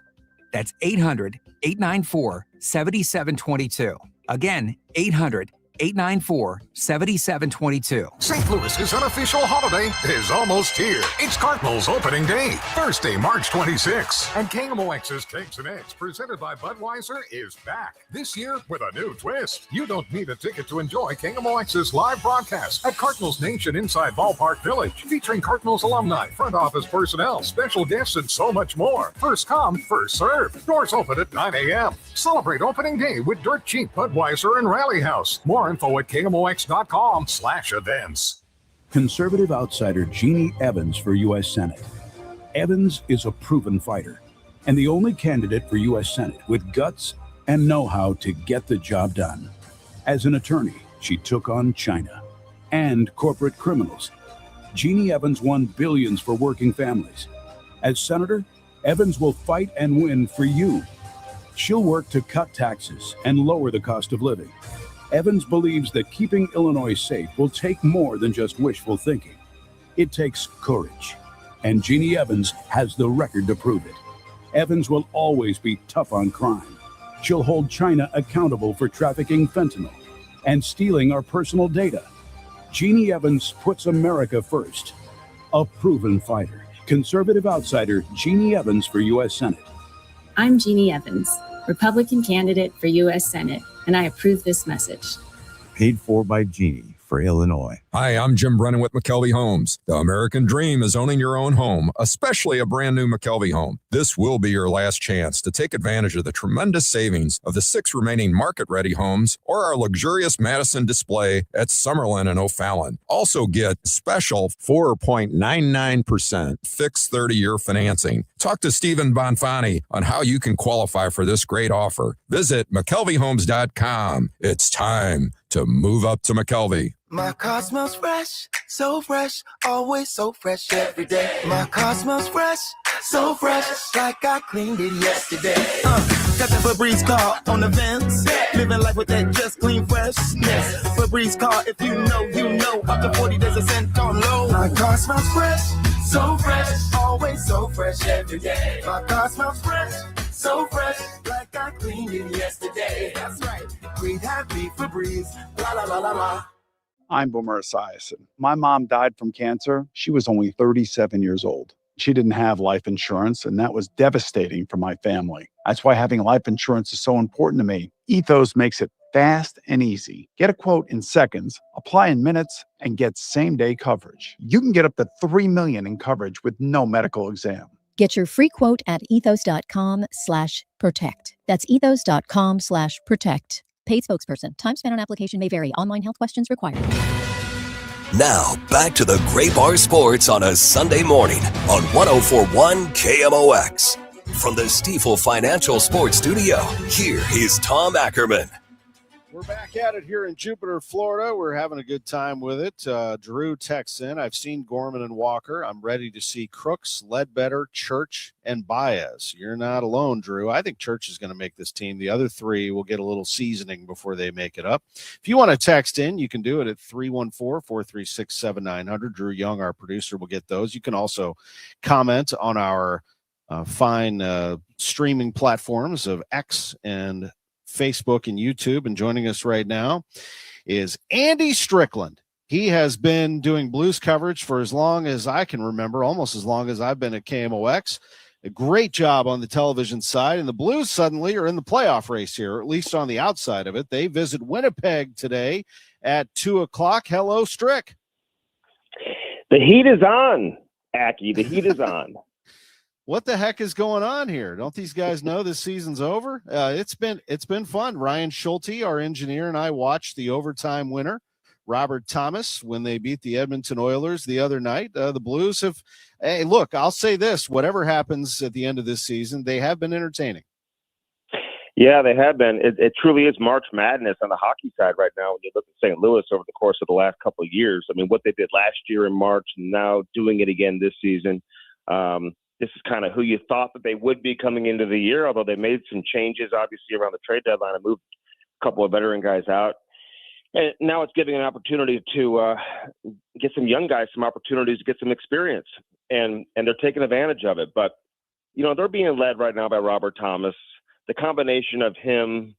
That's 800-894-7722. Again, 800-894-7722. St. Louis's unofficial holiday is almost here. It's Cardinals opening day, Thursday, March 26th. And KMOX's Cakes and Eggs, presented by Budweiser, is back. This year with a new twist. You don't need a ticket to enjoy KMOX's live broadcast at Cardinals Nation inside Ballpark Village, featuring Cardinals alumni, front office personnel, special guests, and so much more. First come, first served. Doors open at 9 a.m. Celebrate opening day with Dirt Cheap Budweiser and Rally House. More info at KMOX.com/events. Conservative outsider Jeannie Evans for U.S. Senate. Evans is a proven fighter and the only candidate for U.S. Senate with guts and know-how to get the job done. As an attorney, she took on China and corporate criminals. Jeannie Evans won billions for working families. As senator, Evans will fight and win for you. She'll work to cut taxes and lower the cost of living. Evans believes that keeping Illinois safe will take more than just wishful thinking. It takes courage, and Jeannie Evans has the record to prove it. Evans will always be tough on crime. She'll hold China accountable for trafficking fentanyl and stealing our personal data. Jeannie Evans puts America first. A proven fighter. Conservative outsider Jeannie Evans for U.S. Senate. I'm Jeannie Evans, Republican candidate for U.S. Senate, and I approve this message. Paid for by Jeannie for Illinois. Hi, I'm Jim Brennan with McKelvey Homes. The American dream is owning your own home, especially a brand new McKelvey home. This will be your last chance to take advantage of the tremendous savings of the 6 remaining market-ready homes or our luxurious Madison display at Summerlin and O'Fallon. Also get special 4.99% fixed 30-year financing. Talk to Stephen Bonfani on how you can qualify for this great offer. Visit McKelveyHomes.com. It's time to move up to McKelvey. My car smells fresh, so fresh, always so fresh every day. My car smells fresh, so fresh, like I cleaned it yesterday. Got the Febreze car on the vents, living life with that just clean freshness. Febreze car, if you know, you know. Up to 40 days a cent on low. My car smells fresh, so fresh, always so fresh every day. My car smells fresh, so fresh, like I cleaned it yesterday. That's right, breathe happy Febreze, la la la la la. I'm Boomer Esiason. My mom died from cancer. She was only 37 years old. She didn't have life insurance, and that was devastating for my family. That's why having life insurance is so important to me. Ethos makes it Fast and easy. Get a quote in seconds, apply in minutes, and get same-day coverage. You can get up to $3 million in coverage with no medical exam. Get your free quote at ethos.com/protect. That's ethos.com/protect. Paid spokesperson. Time spent on application may vary. Online health questions required. Now, back to the Gray Bar Sports on a Sunday morning on 104.1 KMOX. From the Stifel Financial Sports Studio, here is Tom Ackerman. We're back at it here in Jupiter, Florida. We're having a good time with it. Drew texts in, I've seen Gorman and Walker. I'm ready to see Crooks, Ledbetter, Church, and Baez. You're not alone, Drew. I think Church is going to make this team. The other three will get a little seasoning before they make it up. If you want to text in, you can do it at 314-436-7900. Drew Young, our producer, will get those. You can also comment on our fine streaming platforms of X and Facebook and YouTube. And joining us right now is Andy Strickland. He has been doing Blues coverage for as long as I can remember, almost as long as I've been at KMOX. A great job on the television side, and the Blues suddenly are in the playoff race here, or at least on the outside of it. They visit Winnipeg today at 2:00. Hello, Strick. The heat is on, Aki. The heat is on. What the heck is going on here? Don't these guys know this season's over? It's been fun. Ryan Schulte, our engineer, and I watched the overtime winner, Robert Thomas, when they beat the Edmonton Oilers the other night. The Blues have, hey, look, I'll say this, whatever happens at the end of this season, they have been entertaining. Yeah, they have been. It truly is March Madness on the hockey side right now when you look at St. Louis over the course of the last couple of years. I mean, what they did last year in March and now doing it again this season. This is kind of who you thought that they would be coming into the year, although they made some changes, obviously, around the trade deadline and moved a couple of veteran guys out. And now it's giving an opportunity to get some young guys some opportunities to get some experience, and they're taking advantage of it. But, you know, they're being led right now by Robert Thomas. The combination of him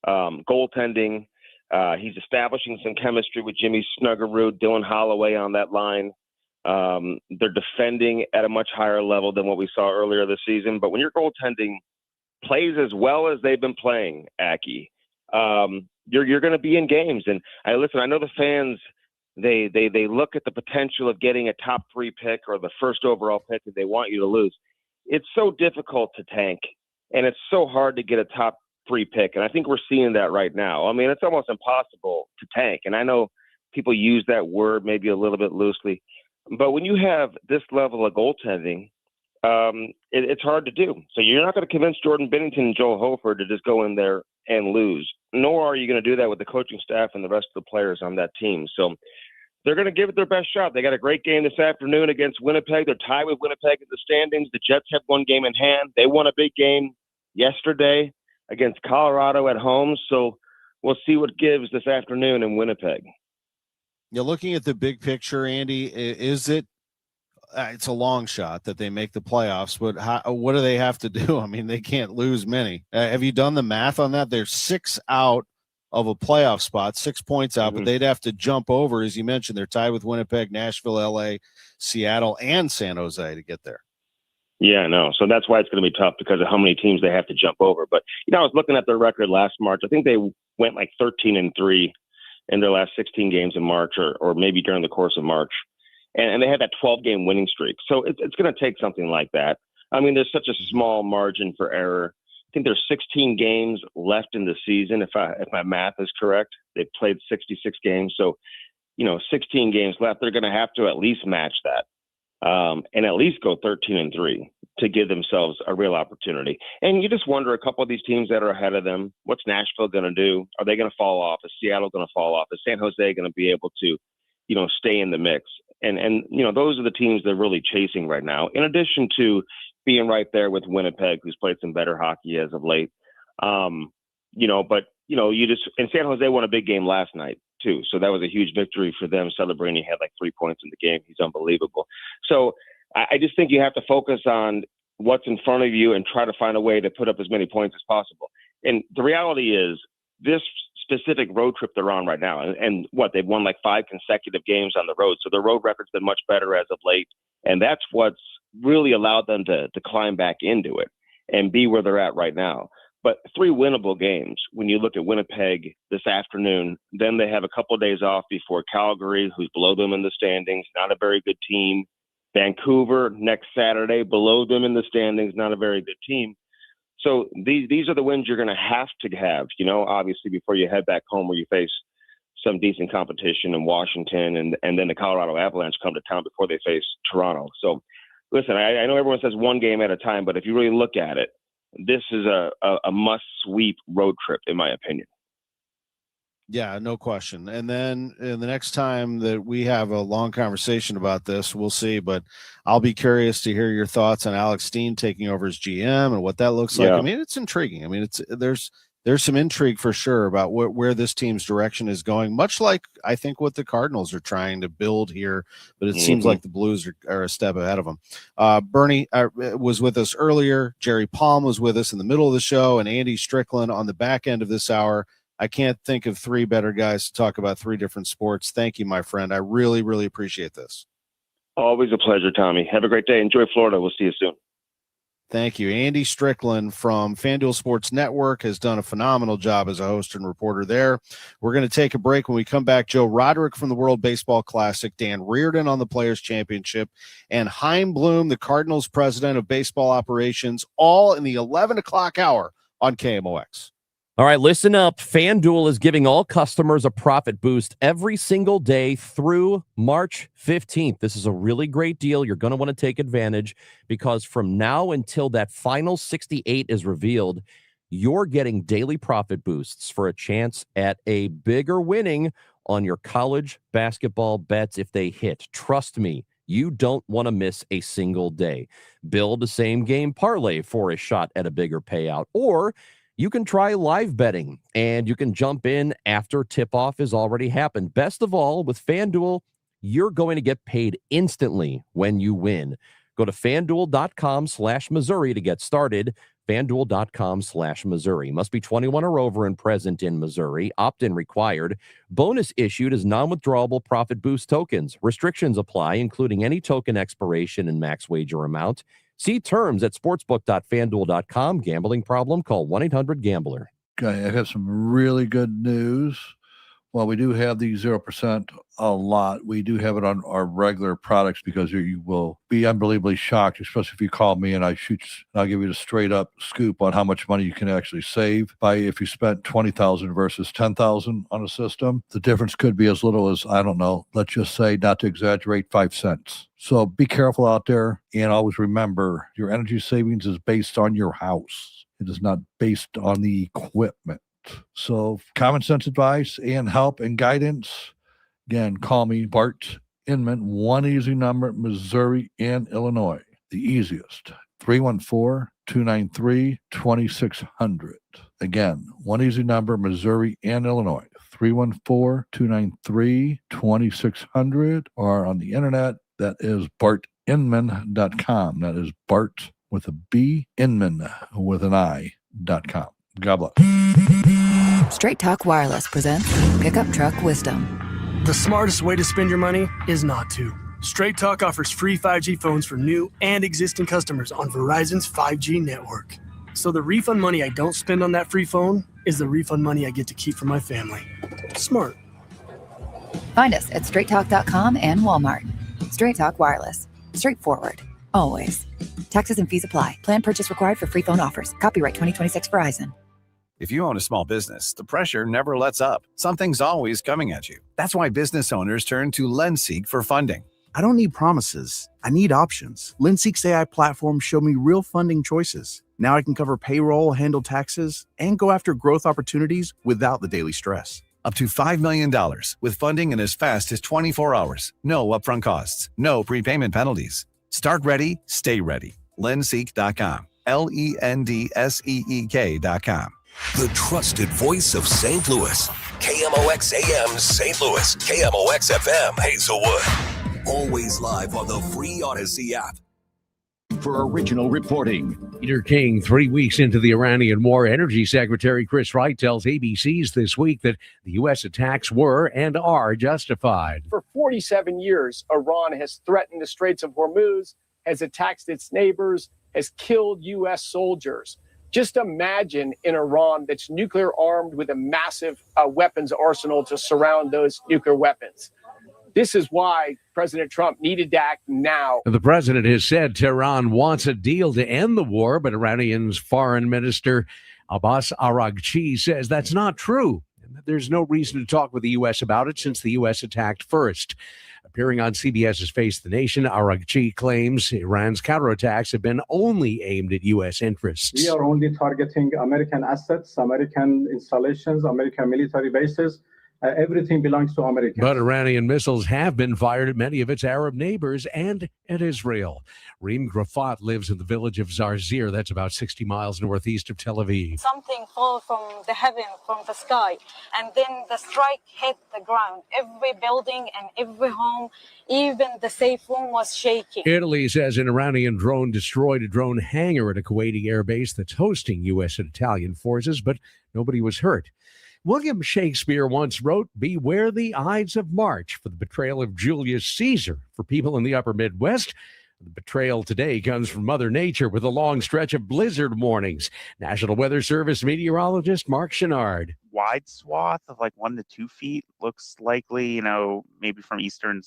goaltending, he's establishing some chemistry with Jimmy Snuggerud, Dylan Holloway on that line. They're defending at a much higher level than what we saw earlier this season. But when your goaltending plays as well as they've been playing, Aki, you're going to be in games. And I know the fans, they look at the potential of getting a top 3 pick or the first overall pick and they want you to lose. It's so difficult to tank, and it's so hard to get a top 3 pick. And I think we're seeing that right now. I mean, it's almost impossible to tank. And I know people use that word maybe a little bit loosely. But when you have this level of goaltending, it's hard to do. So you're not going to convince Jordan Binnington and Joel Hofer to just go in there and lose, nor are you going to do that with the coaching staff and the rest of the players on that team. So they're going to give it their best shot. They got a great game this afternoon against Winnipeg. They're tied with Winnipeg in the standings. The Jets have one game in hand. They won a big game yesterday against Colorado at home. So we'll see what gives this afternoon in Winnipeg. You're looking at the big picture, Andy. Is it? It's a long shot that they make the playoffs, but what do they have to do? I mean, they can't lose many. Have you done the math on that? They're 6 out of a playoff spot, 6 points out, but they'd have to jump over, as you mentioned. They're tied with Winnipeg, Nashville, LA, Seattle, and San Jose to get there. Yeah, no. So that's why it's going to be tough because of how many teams they have to jump over. But, you know, I was looking at their record last March. I think they went like 13-3. In their last 16 games in March or maybe during the course of March. And they had that 12-game winning streak. So it's going to take something like that. I mean, there's such a small margin for error. I think there's 16 games left in the season, if my math is correct. They've played 66 games. So, you know, 16 games left. They're going to have to at least match that and at least go 13-3 to give themselves a real opportunity. And you just wonder, a couple of these teams that are ahead of them, what's Nashville going to do? Are they going to fall off? Is Seattle going to fall off? Is San Jose going to be able to, you know, stay in the mix? And you know, those are the teams they're really chasing right now, in addition to being right there with Winnipeg, who's played some better hockey as of late. You know, but, you know, and San Jose won a big game last night too. So that was a huge victory for them. Celebrini had like 3 points in the game. He's unbelievable. So I just think you have to focus on what's in front of you and try to find a way to put up as many points as possible. And the reality is this specific road trip they're on right now, and they've won like 5 consecutive games on the road. So their road record's been much better as of late. And that's what's really allowed them to climb back into it and be where they're at right now. but 3 winnable games when you look at Winnipeg this afternoon. Then they have a couple of days off before Calgary, who's below them in the standings, not a very good team. Vancouver next Saturday, below them in the standings, not a very good team. So these are the wins you're going to have, obviously, before you head back home where you face some decent competition in Washington, and then the Colorado Avalanche come to town before they face Toronto. So, listen, I know everyone says one game at a time, but if you really look at it, this is a must-sweep road trip, in my opinion. Yeah, no question. And then the next time that we have a long conversation about this, we'll see. But I'll be curious to hear your thoughts on Alex Steen taking over as GM and what that looks like. Yeah. I mean, it's intriguing. I mean, there's some intrigue for sure about where this team's direction is going, much like I think what the Cardinals are trying to build here. But it seems like the Blues are a step ahead of them. Bernie was with us earlier. Jerry Palm was with us in the middle of the show, and Andy Strickland on the back end of this hour. I can't think of 3 better guys to talk about 3 different sports. Thank you, my friend. I really, really appreciate this. Always a pleasure, Tommy. Have a great day. Enjoy Florida. We'll see you soon. Thank you. Andy Strickland from FanDuel Sports Network has done a phenomenal job as a host and reporter there. We're going to take a break. When we come back, Joe Roderick from the World Baseball Classic, Dan Reardon on the Players' Championship, and Chaim Bloom, the Cardinals president of baseball operations, all in the 11 o'clock hour on KMOX. All right, listen up. FanDuel is giving all customers a profit boost every single day through March 15th. This is a really great deal. You're going to want to take advantage because from now until that final 68 is revealed, you're getting daily profit boosts for a chance at a bigger winning on your college basketball bets if they hit. Trust me, you don't want to miss a single day. Build a same-game parlay for a shot at a bigger payout, or you can try live betting, and you can jump in after tip-off has already happened. Best of all, with FanDuel, you're going to get paid instantly when you win. Go to FanDuel.com/Missouri to get started. FanDuel.com/Missouri. Must be 21 or over and present in Missouri. Opt-in required. Bonus issued as non-withdrawable profit boost tokens. Restrictions apply, including any token expiration and max wager amount. See terms at sportsbook.fanduel.com. Gambling problem? Call 1-800-GAMBLER. Okay, I have some really good news. While we do have the 0% a lot, we do have it on our regular products because you will be unbelievably shocked, especially if you call me and I'll give you the straight up scoop on how much money you can actually save by if you spent $20,000 versus $10,000 on a system. The difference could be as little as, I don't know, let's just say, not to exaggerate, 5 cents. So be careful out there, and always remember your energy savings is based on your house. It is not based on the equipment. So common sense advice and help and guidance. Again, call me, Bart Inman, one easy number, Missouri and Illinois. The easiest, 314-293-2600. Again, one easy number, Missouri and Illinois, 314-293-2600. Or on the internet, that is BartInman.com. That is Bart with a B, Inman with an I.com. God bless. Straight Talk Wireless presents Pickup Truck Wisdom. The smartest way to spend your money is not to. Straight Talk offers free 5G phones for new and existing customers on Verizon's 5G network. So the refund money I don't spend on that free phone is the refund money I get to keep for my family. Smart. Find us at straighttalk.com and Walmart. Straight Talk Wireless. Straightforward. Always. Taxes and fees apply. Plan purchase required for free phone offers. Copyright 2026 Verizon. If you own a small business, the pressure never lets up. Something's always coming at you. That's why business owners turn to LendSeek for funding. I don't need promises. I need options. LendSeek's AI platform showed me real funding choices. Now I can cover payroll, handle taxes, and go after growth opportunities without the daily stress. Up to $5 million with funding in as fast as 24 hours. No upfront costs. No prepayment penalties. Start ready, stay ready. LendSeek.com. LendSeek.com. The trusted voice of St. Louis. KMOX AM St. Louis. KMOX FM Hazelwood. Always live on the free Odyssey app. For original reporting, Peter King, 3 weeks into the Iranian war, Energy Secretary Chris Wright tells ABC's This Week that the U.S. attacks were and are justified. For 47 years, Iran has threatened the Straits of Hormuz, has attacked its neighbors, has killed U.S. soldiers. Just imagine in Iran that's nuclear armed with a massive weapons arsenal to surround those nuclear weapons. This is why President Trump needed to act now. The president has said Tehran wants a deal to end the war, but Iranian's foreign minister Abbas Araghchi says that's not true. There's no reason to talk with the U.S. about it since the U.S. attacked first. Appearing on CBS's Face the Nation, Araghchi claims Iran's counterattacks have been only aimed at U.S. interests. We are only targeting American assets, American installations, American military bases. Everything belongs to Americans. But Iranian missiles have been fired at many of its Arab neighbors and at Israel. Reem Grafat lives in the village of Zarzir. That's about 60 miles northeast of Tel Aviv. Something fell from the heaven, from the sky, and then the strike hit the ground. Every building and every home, even the safe room was shaking. Italy says an Iranian drone destroyed a drone hangar at a Kuwaiti airbase that's hosting U.S. and Italian forces, but nobody was hurt. William Shakespeare once wrote, "Beware the Ides of March for the betrayal of Julius Caesar." For people in the upper Midwest, the betrayal today comes from Mother Nature with a long stretch of blizzard warnings. National Weather Service meteorologist Mark Chenard. Wide swath of like 1 to 2 feet looks likely, maybe from eastern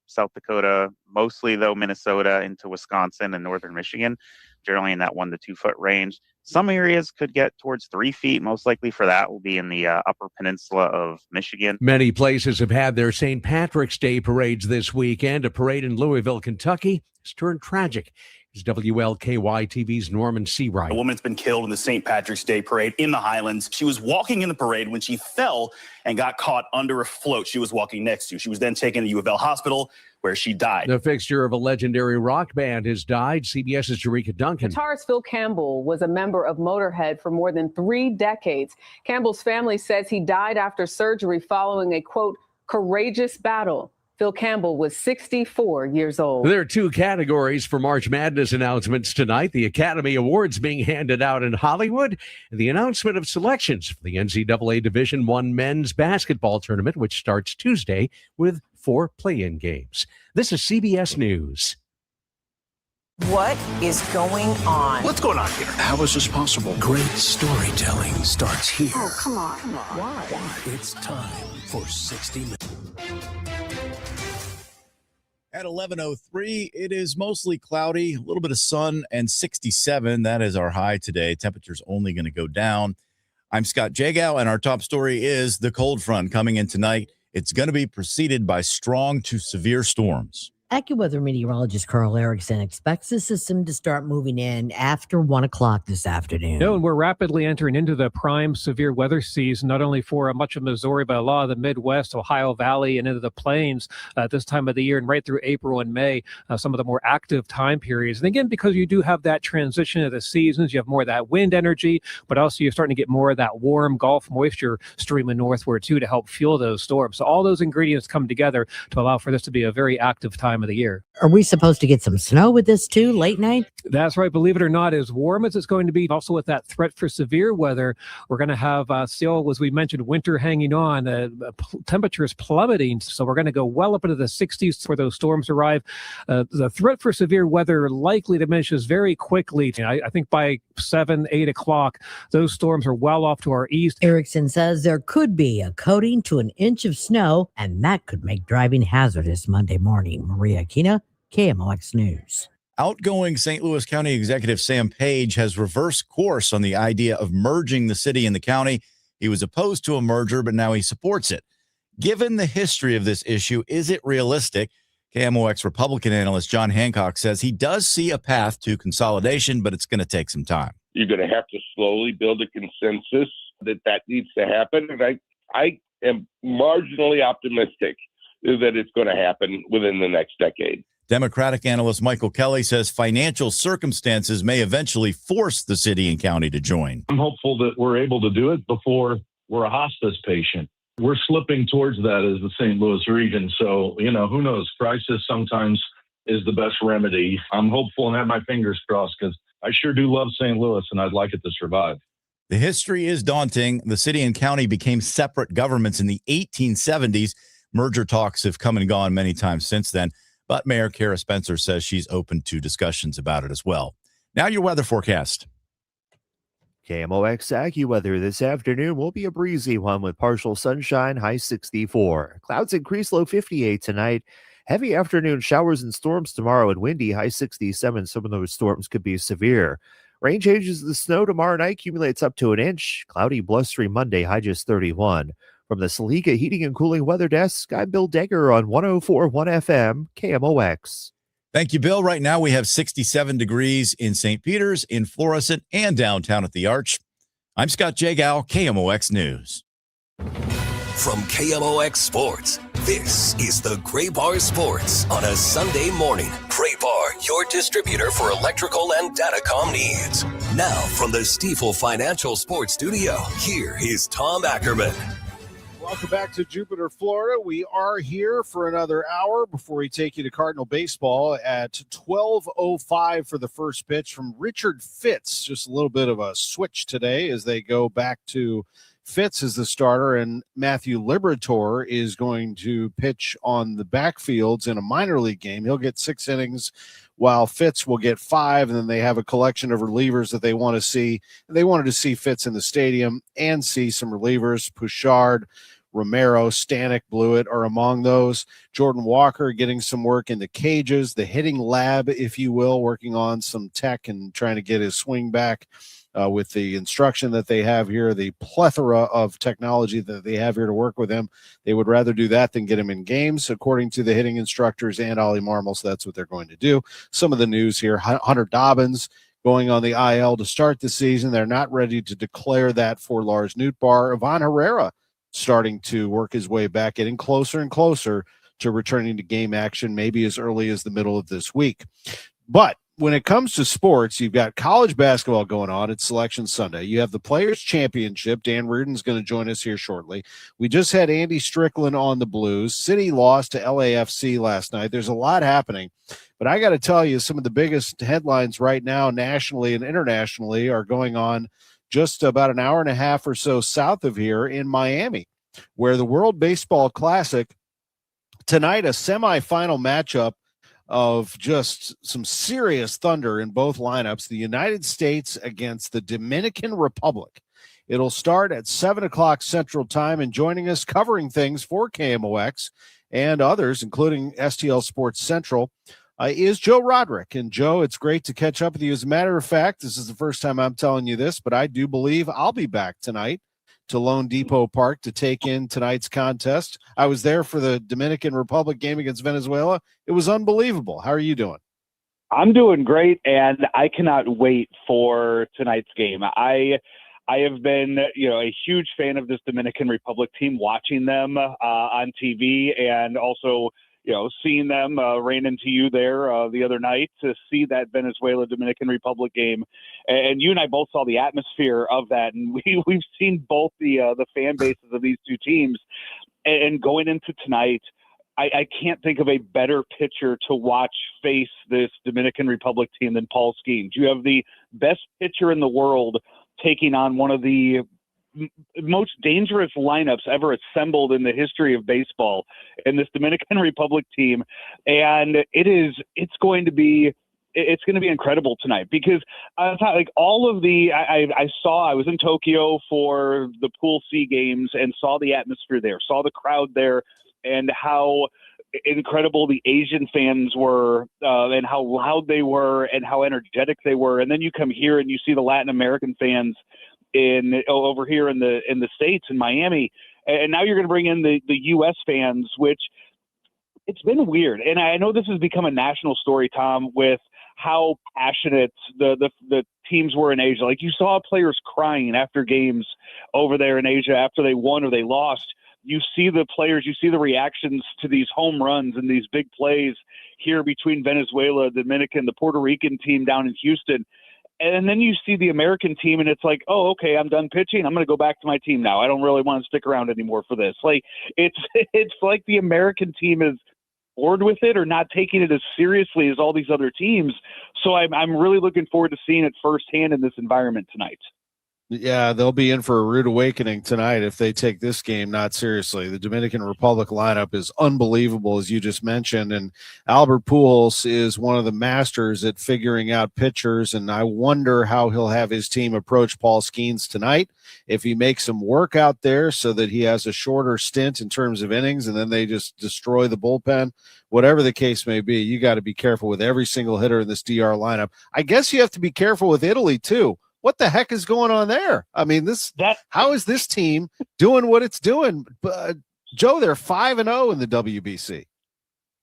South Dakota, mostly though Minnesota into Wisconsin and northern Michigan, generally in that 1 to 2 foot range. Some areas could get towards 3 feet. Most likely for that will be in the upper peninsula of Michigan. Many places have had their St. Patrick's Day parades this weekend. A parade in Louisville, Kentucky has turned tragic. It's WLKY TV's Norman Seawright. A woman's been killed in the St. Patrick's Day parade in the Highlands. She was walking in the parade when she fell and got caught under a float she was walking next to. She was then taken to U of L Hospital, where she died. The fixture of a legendary rock band has died. CBS's Jerika Duncan. Guitarist Phil Campbell was a member of Motorhead for more than 3 decades. Campbell's family says he died after surgery following a, quote, courageous battle. Phil Campbell was 64 years old. There are 2 categories for March Madness announcements tonight. The Academy Awards being handed out in Hollywood, and the announcement of selections for the NCAA Division I men's basketball tournament, which starts Tuesday with 4 play-in games. This is CBS News. What is going on? What's going on here? How is this possible? Great storytelling starts here. Oh, come on. Why? It's time for 60 Minutes. At 11:03, it is mostly cloudy, a little bit of sun, and 67. That is our high today. Temperature's only going to go down. I'm Scott Jagow, and our top story is the cold front coming in tonight. It's going to be preceded by strong to severe storms. AccuWeather meteorologist Carl Erickson expects the system to start moving in after 1 o'clock this afternoon. No, and we're rapidly entering into the prime severe weather season, not only for much of Missouri, but a lot of the Midwest, Ohio Valley, and into the plains at this time of the year and right through April and May, some of the more active time periods. And again, because you do have that transition of the seasons, you have more of that wind energy, but also you're starting to get more of that warm Gulf moisture streaming northward too to help fuel those storms. So all those ingredients come together to allow for this to be a very active time of the year. Are we supposed to get some snow with this too, late night? That's right. Believe it or not, as warm as it's going to be, also with that threat for severe weather, we're going to have still, as we mentioned, winter hanging on, temperatures plummeting. So we're going to go well up into the 60s where those storms arrive. The threat for severe weather likely diminishes very quickly. I think by 7, 8 o'clock, those storms are well off to our east. Erickson says there could be a coating to an inch of snow, and that could make driving hazardous Monday morning. Maria Aquina, KMOX News. Outgoing St. Louis County Executive Sam Page has reversed course on the idea of merging the city and the county. He was opposed to a merger, but now he supports it. Given the history of this issue, is it realistic? KMOX Republican analyst John Hancock says he does see a path to consolidation, but it's going to take some time. You're going to have to slowly build a consensus that needs to happen. And I am marginally optimistic that it's going to happen within the next decade. Democratic analyst Michael Kelly says financial circumstances may eventually force the city and county to join. I'm hopeful that we're able to do it before we're a hospice patient. We're slipping towards that as the St. Louis region. So, who knows? Crisis sometimes is the best remedy. I'm hopeful and have my fingers crossed because I sure do love St. Louis and I'd like it to survive. The history is daunting. The city and county became separate governments in the 1870s. Merger talks have come and gone many times since then, but Mayor Kara Spencer says she's open to discussions about it as well. Now your weather forecast. KMOX AccuWeather this afternoon will be a breezy one with partial sunshine, high 64. Clouds increase, low 58 tonight. Heavy afternoon showers and storms tomorrow and windy, high 67. Some of those storms could be severe. Rain changes to snow tomorrow night, accumulates up to an inch. Cloudy, blustery Monday, high just 31. From the Salika Heating and Cooling Weather Desk, I'm Bill Degger on 104.1 FM, KMOX. Thank you, Bill. Right now we have 67 degrees in St. Peter's, in Florissant, and downtown at the Arch. I'm Scott Jagow, KMOX News. From KMOX Sports, this is the Gray Bar Sports on a Sunday morning. Gray Bar, your distributor for electrical and datacom needs. Now from the Stifel Financial Sports Studio, here is Tom Ackerman. Welcome back to Jupiter, Florida. We are here for another hour before we take you to Cardinal baseball at 12:05 for the first pitch from Richard Fitz. Just a little bit of a switch today as they go back to Fitz as the starter, and Matthew Liberatore is going to pitch on the backfields in a minor league game. He'll get 6 innings while Fitz will get 5, and then they have a collection of relievers that they want to see. They wanted to see Fitz in the stadium and see some relievers. Pouchard, Romero, Stanek, Blewett are among those. Jordan Walker getting some work in the cages, the hitting lab, if you will, working on some tech and trying to get his swing back with the instruction that they have here, the plethora of technology that they have here to work with him. They would rather do that than get him in games, according to the hitting instructors and Ollie Marmol, so that's what they're going to do. Some of the news here, Hunter Dobbins going on the IL to start the season. They're not ready to declare that for Lars Nootbaar. Ivan Herrera starting to work his way back, getting closer and closer to returning to game action, maybe as early as the middle of this week. But when it comes to sports, you've got college basketball going on. It's Selection Sunday. You have the Players' Championship. Dan Reardon's going to join us here shortly. We just had Andy Strickland on the Blues. City lost to LAFC last night. There's a lot happening. But I got to tell you, some of the biggest headlines right now nationally and internationally are going on just about an hour and a half or so south of here in Miami, where the World Baseball Classic tonight, a semifinal matchup of just some serious thunder in both lineups, the United States against the Dominican Republic. It'll start at 7 o'clock Central Time, and joining us covering things for KMOX and others, including STL Sports Central, is Joe Roderick. And Joe, it's great to catch up with you. As a matter of fact, this is the first time I'm telling you this, but I do believe I'll be back tonight to Lone Depot Park to take in tonight's contest. I was there for the Dominican Republic game against Venezuela. It was unbelievable. How are you doing? I'm doing great, and I cannot wait for tonight's game. I have been, a huge fan of this Dominican Republic team, watching them on TV, and also, seeing them rain into you there the other night to see that Venezuela-Dominican Republic game. And you and I both saw the atmosphere of that, and we've seen both the fan bases of these two teams. And going into tonight, I can't think of a better pitcher to watch face this Dominican Republic team than Paul Skeens. You have the best pitcher in the world taking on one of the most dangerous lineups ever assembled in the history of baseball in this Dominican Republic team. And it's going to be incredible tonight, because I thought, like, all of the, I was in Tokyo for the Pool C games and saw the atmosphere there, saw the crowd there, and how incredible the Asian fans were, and how loud they were and how energetic they were. And then you come here and you see the Latin American fans over here in the States, in Miami, and now you're going to bring in the U.S. fans, which it's been weird. And I know this has become a national story, Tom, with how passionate the teams were in Asia. Like, you saw players crying after games over there in Asia after they won or they lost. You see the players, you see the reactions to these home runs and these big plays here between Venezuela, Dominican, the Puerto Rican team down in Houston. And then you see the American team, and it's like, oh, okay, I'm done pitching. I'm going to go back to my team now. I don't really want to stick around anymore for this. Like, it's like the American team is bored with it or not taking it as seriously as all these other teams. So I'm really looking forward to seeing it firsthand in this environment tonight. Yeah, they'll be in for a rude awakening tonight if they take this game not seriously. The Dominican Republic lineup is unbelievable, as you just mentioned, and Albert Pujols is one of the masters at figuring out pitchers, and I wonder how he'll have his team approach Paul Skeens tonight, if he makes him work out there so that he has a shorter stint in terms of innings, and then they just destroy the bullpen. Whatever the case may be, you got to be careful with every single hitter in this DR lineup. I guess you have to be careful with Italy, too. What the heck is going on there? I mean, how is this team doing what it's doing? Joe, they're 5-0 in the WBC.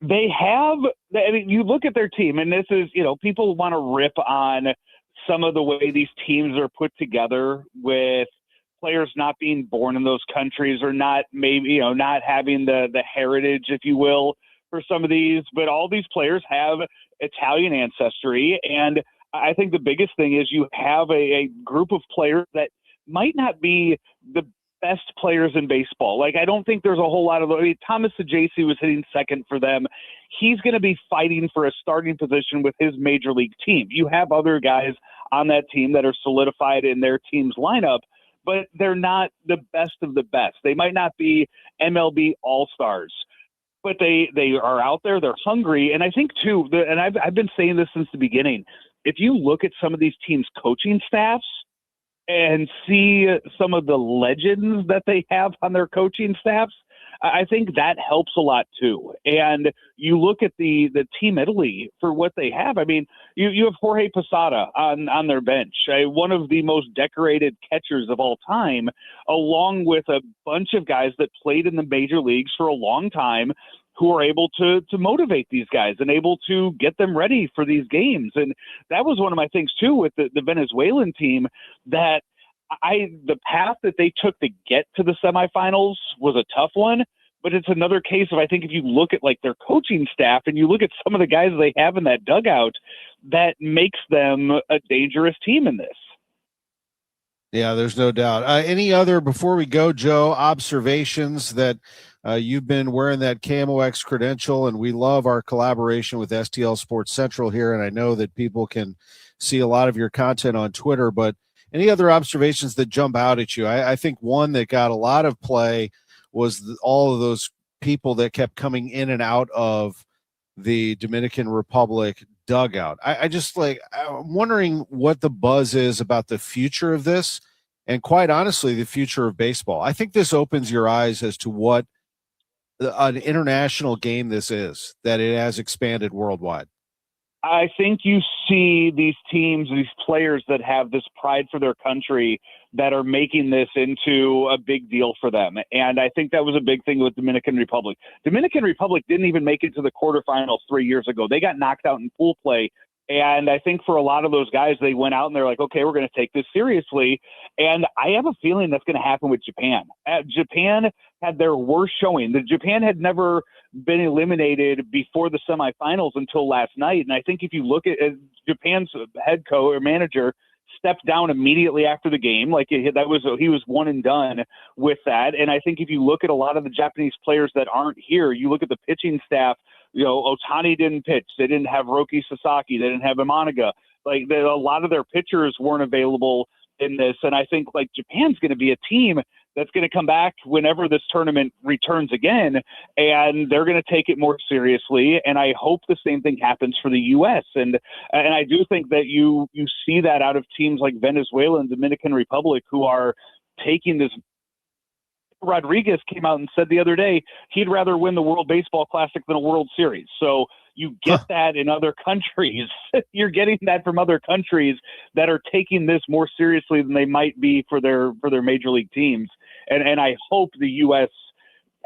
They have, I mean, you look at their team, and this is, people want to rip on some of the way these teams are put together with players not being born in those countries or not not having the heritage, if you will, for some of these. But all these players have Italian ancestry, and I think the biggest thing is you have a group of players that might not be the best players in baseball. Like, I don't think there's a whole lot of, Thomas Saggese was hitting second for them. He's going to be fighting for a starting position with his major league team. You have other guys on that team that are solidified in their team's lineup, but they're not the best of the best. They might not be MLB all-stars, but they are out there. They're hungry. And I think, too, and I've been saying this since the beginning, if you look at some of these teams' coaching staffs and see some of the legends that they have on their coaching staffs, I think that helps a lot too. And you look at the Team Italy for what they have. I mean, you have Jorge Posada on their bench, one of the most decorated catchers of all time, along with a bunch of guys that played in the major leagues for a long time, who are able to motivate these guys and able to get them ready for these games. And that was one of my things too with the Venezuelan team, that the path that they took to get to the semifinals was a tough one, but it's another case of, I think if you look at like their coaching staff and you look at some of the guys they have in that dugout, that makes them a dangerous team in this. Yeah, there's no doubt. Any other, before we go, Joe, observations that you've been wearing that KMOX credential, and we love our collaboration with STL Sports Central here, and I know that people can see a lot of your content on Twitter, but any other observations that jump out at you? I think one that got a lot of play was all of those people that kept coming in and out of the Dominican Republic dugout. I'm wondering what the buzz is about the future of this, and quite honestly, the future of baseball. I think this opens your eyes as to what an international game this is, that it has expanded worldwide. I think you see these teams, these players that have this pride for their country that are making this into a big deal for them. And I think that was a big thing with Dominican Republic. Dominican Republic didn't even make it to the quarterfinals 3 years ago. They got knocked out in pool play. And I think for a lot of those guys, they went out and they're like, okay, we're going to take this seriously. And I have a feeling that's going to happen with Japan. Japan had their worst showing. Japan had never been eliminated before the semifinals until last night. And I think if you look at Japan's head coach or manager, stepped down immediately after the game. Like he was one and done with that. And I think if you look at a lot of the Japanese players that aren't here, you look at the pitching staff, Ohtani didn't pitch. They didn't have Roki Sasaki. They didn't have Imanaga. Like a lot of their pitchers weren't available in this. And I think like Japan's going to be a team that's going to come back whenever this tournament returns again, and they're going to take it more seriously. And I hope the same thing happens for the U.S. And I do think that you see that out of teams like Venezuela and Dominican Republic, who are taking this. Rodriguez came out and said the other day he'd rather win the World Baseball Classic than a World Series. So you get that in other countries. You're getting that from other countries that are taking this more seriously than they might be for their major league teams. And I hope the U.S.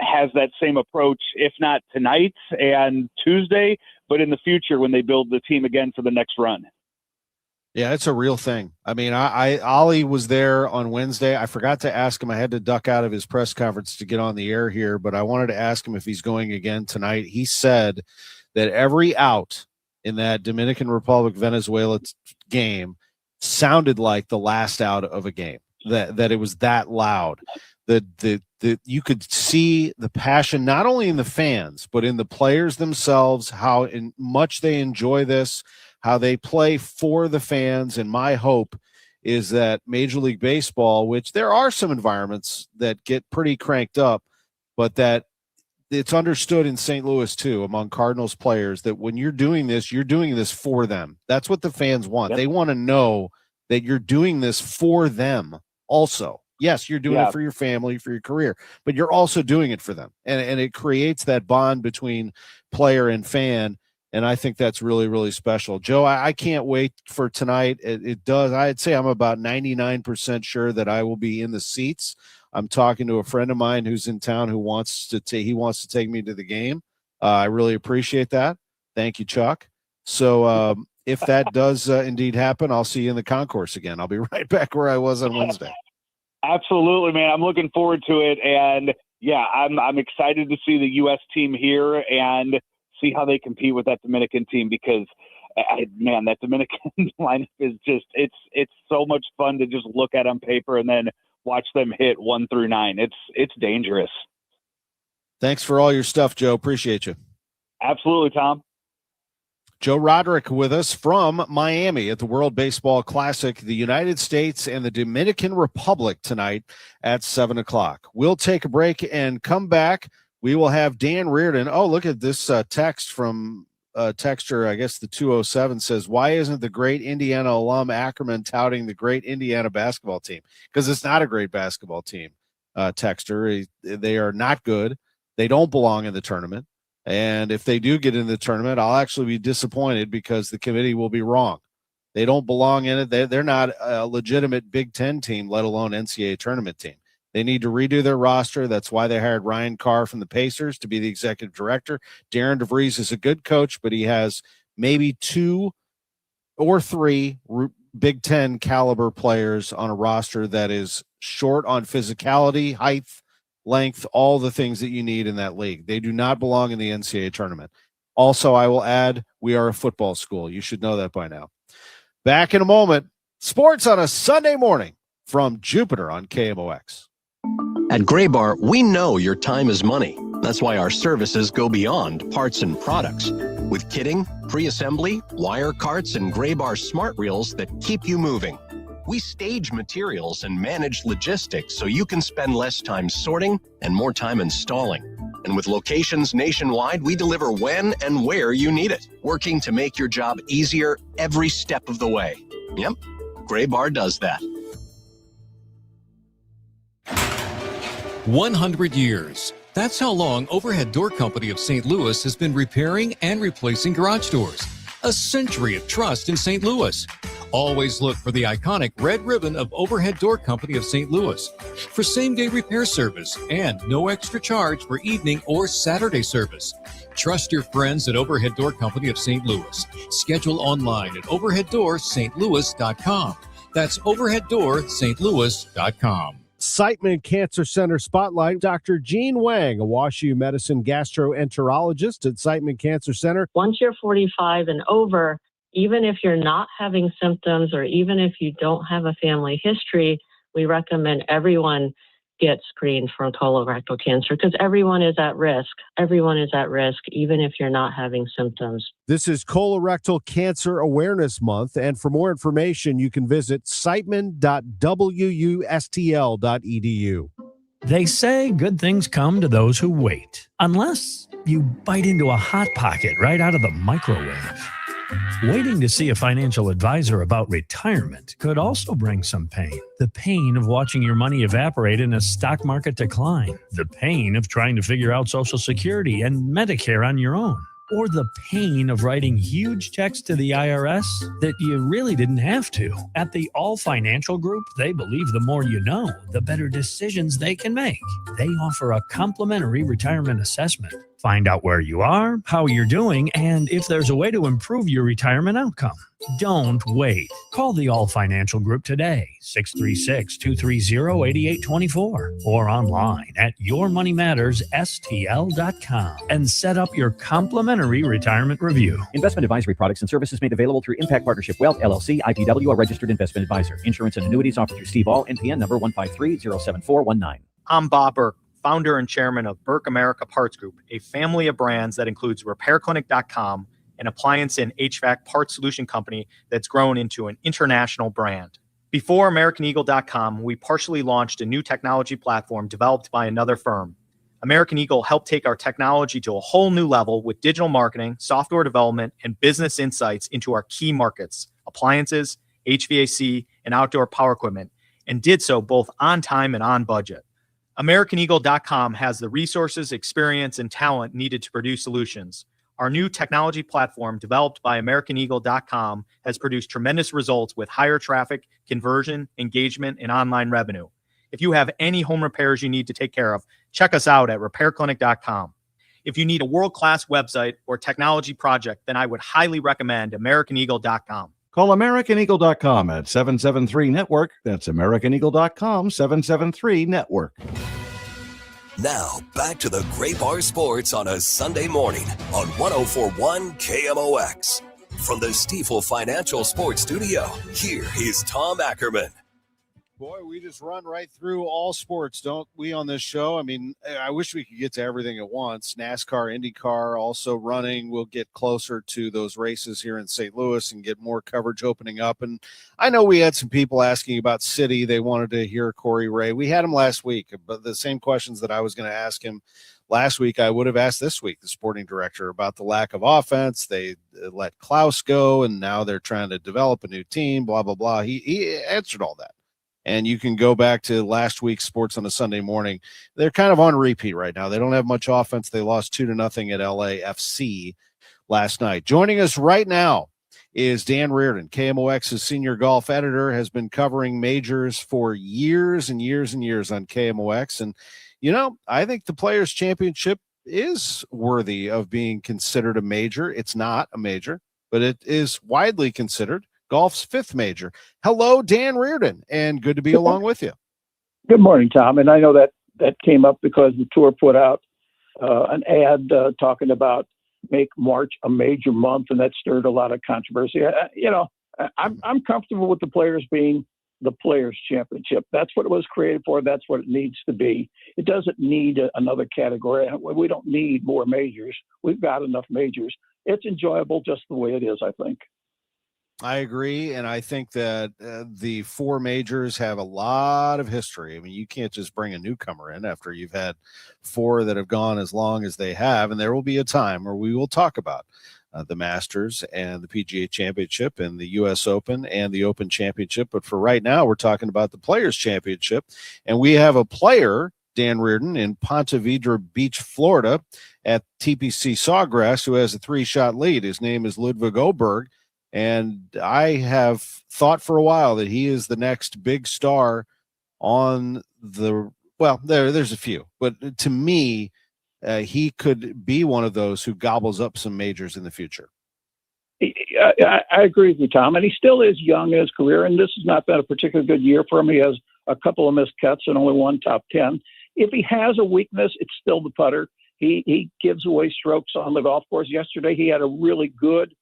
has that same approach, if not tonight and Tuesday, but in the future when they build the team again for the next run. Yeah, it's a real thing. I mean, Ollie was there on Wednesday. I forgot to ask him. I had to duck out of his press conference to get on the air here, but I wanted to ask him if he's going again tonight. He said that every out in that Dominican Republic Venezuela game sounded like the last out of a game. That it was that loud. That you could see the passion not only in the fans but in the players themselves, how much they enjoy this, how they play for the fans. And my hope is that Major League Baseball, which there are some environments that get pretty cranked up, but that it's understood in St. Louis too, among Cardinals players, that when you're doing this for them. That's what the fans want. Yep. They want to know that you're doing this for them also. Yes, you're doing it for your family, for your career, but you're also doing it for them. And it creates that bond between player and fan. And I think that's really, really special. Joe, I can't wait for tonight. It does. I'd say I'm about 99% sure that I will be in the seats. I'm talking to a friend of mine who's in town who wants to take me to the game. I really appreciate that. Thank you, Chuck. So if that does indeed happen, I'll see you in the concourse again. I'll be right back where I was on Wednesday. Absolutely, man. I'm looking forward to it. And yeah, I'm excited to see the U.S. team here and see how they compete with that Dominican team, because that Dominican lineup is just, it's so much fun to just look at on paper and then watch them hit 1 through 9. It's dangerous. Thanks for all your stuff, Joe. Appreciate you. Absolutely, Tom. Joe Roderick with us from Miami at the World Baseball Classic, the United States and the Dominican Republic tonight at 7:00. We'll take a break and come back. We will have Dan Reardon. Oh, look at this text from texture. I guess the 207 says, why isn't the great Indiana alum Ackerman touting the great Indiana basketball team? Because it's not a great basketball team, texture. They are not good. They don't belong in the tournament. And if they do get in the tournament, I'll actually be disappointed because the committee will be wrong. They don't belong in it. They're not a legitimate Big Ten team, let alone NCAA tournament team. They need to redo their roster. That's why they hired Ryan Carr from the Pacers to be the executive director. Darren DeVries is a good coach, but he has maybe 2 or 3 Big Ten caliber players on a roster that is short on physicality, height, length, all the things that you need in that league. They do not belong in the NCAA tournament. Also, I will add, we are a football school. You should know that by now. Back in a moment. Sports on a Sunday morning from Jupiter on KMOX. At Graybar, we know your time is money. That's why our services go beyond parts and products. With kitting, pre-assembly, wire carts, and Graybar smart reels that keep you moving. We stage materials and manage logistics so you can spend less time sorting and more time installing. And with locations nationwide, we deliver when and where you need it, working to make your job easier every step of the way. Yep, Graybar does that. 100 years. That's how long Overhead Door Company of St. Louis has been repairing and replacing garage doors. A century of trust in St. Louis. Always look for the iconic red ribbon of Overhead Door Company of St. Louis for same-day repair service and no extra charge for evening or Saturday service. Trust your friends at Overhead Door Company of St. Louis. Schedule online at overheaddoorstlouis.com. That's overheaddoorstlouis.com. Siteman Cancer Center Spotlight. Dr. Jean Wang, a WashU Medicine gastroenterologist at Siteman Cancer Center. Once you're 45 and over, even if you're not having symptoms or even if you don't have a family history, we recommend everyone get screened for colorectal cancer because everyone is at risk. Everyone is at risk, even if you're not having symptoms. This is Colorectal Cancer Awareness Month, and for more information, you can visit siteman.wustl.edu. They say good things come to those who wait, unless you bite into a Hot Pocket right out of the microwave. Waiting to see a financial advisor about retirement could also bring some pain. The pain of watching your money evaporate in a stock market decline. The pain of trying to figure out Social Security and Medicare on your own. Or the pain of writing huge checks to the IRS that you really didn't have to. At the All Financial Group, they believe the more you know, the better decisions they can make. They offer a complimentary retirement assessment. Find out where you are, how you're doing, and if there's a way to improve your retirement outcome. Don't wait. Call the All Financial Group today, 636-230-8824, or online at yourmoneymattersstl.com and set up your complimentary retirement review. Investment advisory products and services made available through Impact Partnership Wealth, LLC, IPW, a registered investment advisor. Insurance and annuities offered through Steve All, NPN number 153-07419. I'm Bob Burke, founder and chairman of Burke America Parts Group, a family of brands that includes RepairClinic.com, an appliance and HVAC parts solution company that's grown into an international brand. Before AmericanEagle.com, we partially launched a new technology platform developed by another firm. American Eagle helped take our technology to a whole new level with digital marketing, software development, and business insights into our key markets, appliances, HVAC, and outdoor power equipment, and did so both on time and on budget. AmericanEagle.com has the resources, experience, and talent needed to produce solutions. Our new technology platform, developed by AmericanEagle.com, has produced tremendous results with higher traffic, conversion, engagement, and online revenue. If you have any home repairs you need to take care of, check us out at RepairClinic.com. If you need a world-class website or technology project, then I would highly recommend AmericanEagle.com. Call AmericanEagle.com at 773-NETWORK. That's AmericanEagle.com, 773-NETWORK. Now, back to the Great Bar Sports on a Sunday morning on 104.1 KMOX. From the Stifel Financial Sports Studio, here is Tom Ackerman. Boy, we just run right through all sports, don't we, on this show? I mean, I wish we could get to everything at once. NASCAR, IndyCar, also running. We'll get closer to those races here in St. Louis and get more coverage opening up. And I know we had some people asking about City. They wanted to hear Corey Ray. We had him last week, but the same questions that I was going to ask him last week, I would have asked this week, the sporting director, about the lack of offense. They let Klaus go, and now they're trying to develop a new team, blah, blah, blah. He answered all that. And you can go back to last week's Sports on a Sunday Morning. They're kind of on repeat right now. They don't have much offense. They lost 2-0 at LAFC last night. Joining us right now is Dan Reardon, KMOX's senior golf editor, has been covering majors for years and years and years on KMOX. And, you know, I think the Players' Championship is worthy of being considered a major. It's not a major, but it is widely considered golf's fifth major. Hello, Dan Reardon, and good to be along with you. Good morning, Tom. And I know that came up because the tour put out an ad talking about make March a major month, and that stirred a lot of controversy. I'm comfortable with the Players being the Players' Championship. That's what it was created for. That's what it needs to be. It doesn't need another category. We don't need more majors. We've got enough majors. It's enjoyable just the way it is, I think. I agree, and I think that the four majors have a lot of history. I mean, you can't just bring a newcomer in after you've had four that have gone as long as they have, and there will be a time where we will talk about the Masters and the PGA Championship and the U.S. Open and the Open Championship. But for right now, we're talking about the Players' Championship, and we have a player, Dan Reardon, in Ponte Vedra Beach, Florida, at TPC Sawgrass, who has a 3-shot lead. His name is Ludwig Oberg. And I have thought for a while that he is the next big star on the – well, there's a few. But to me, he could be one of those who gobbles up some majors in the future. I agree with you, Tom. And he still is young in his career, and this has not been a particularly good year for him. He has a couple of missed cuts and only one top 10. If he has a weakness, it's still the putter. He gives away strokes on the golf course. Yesterday, he had a really good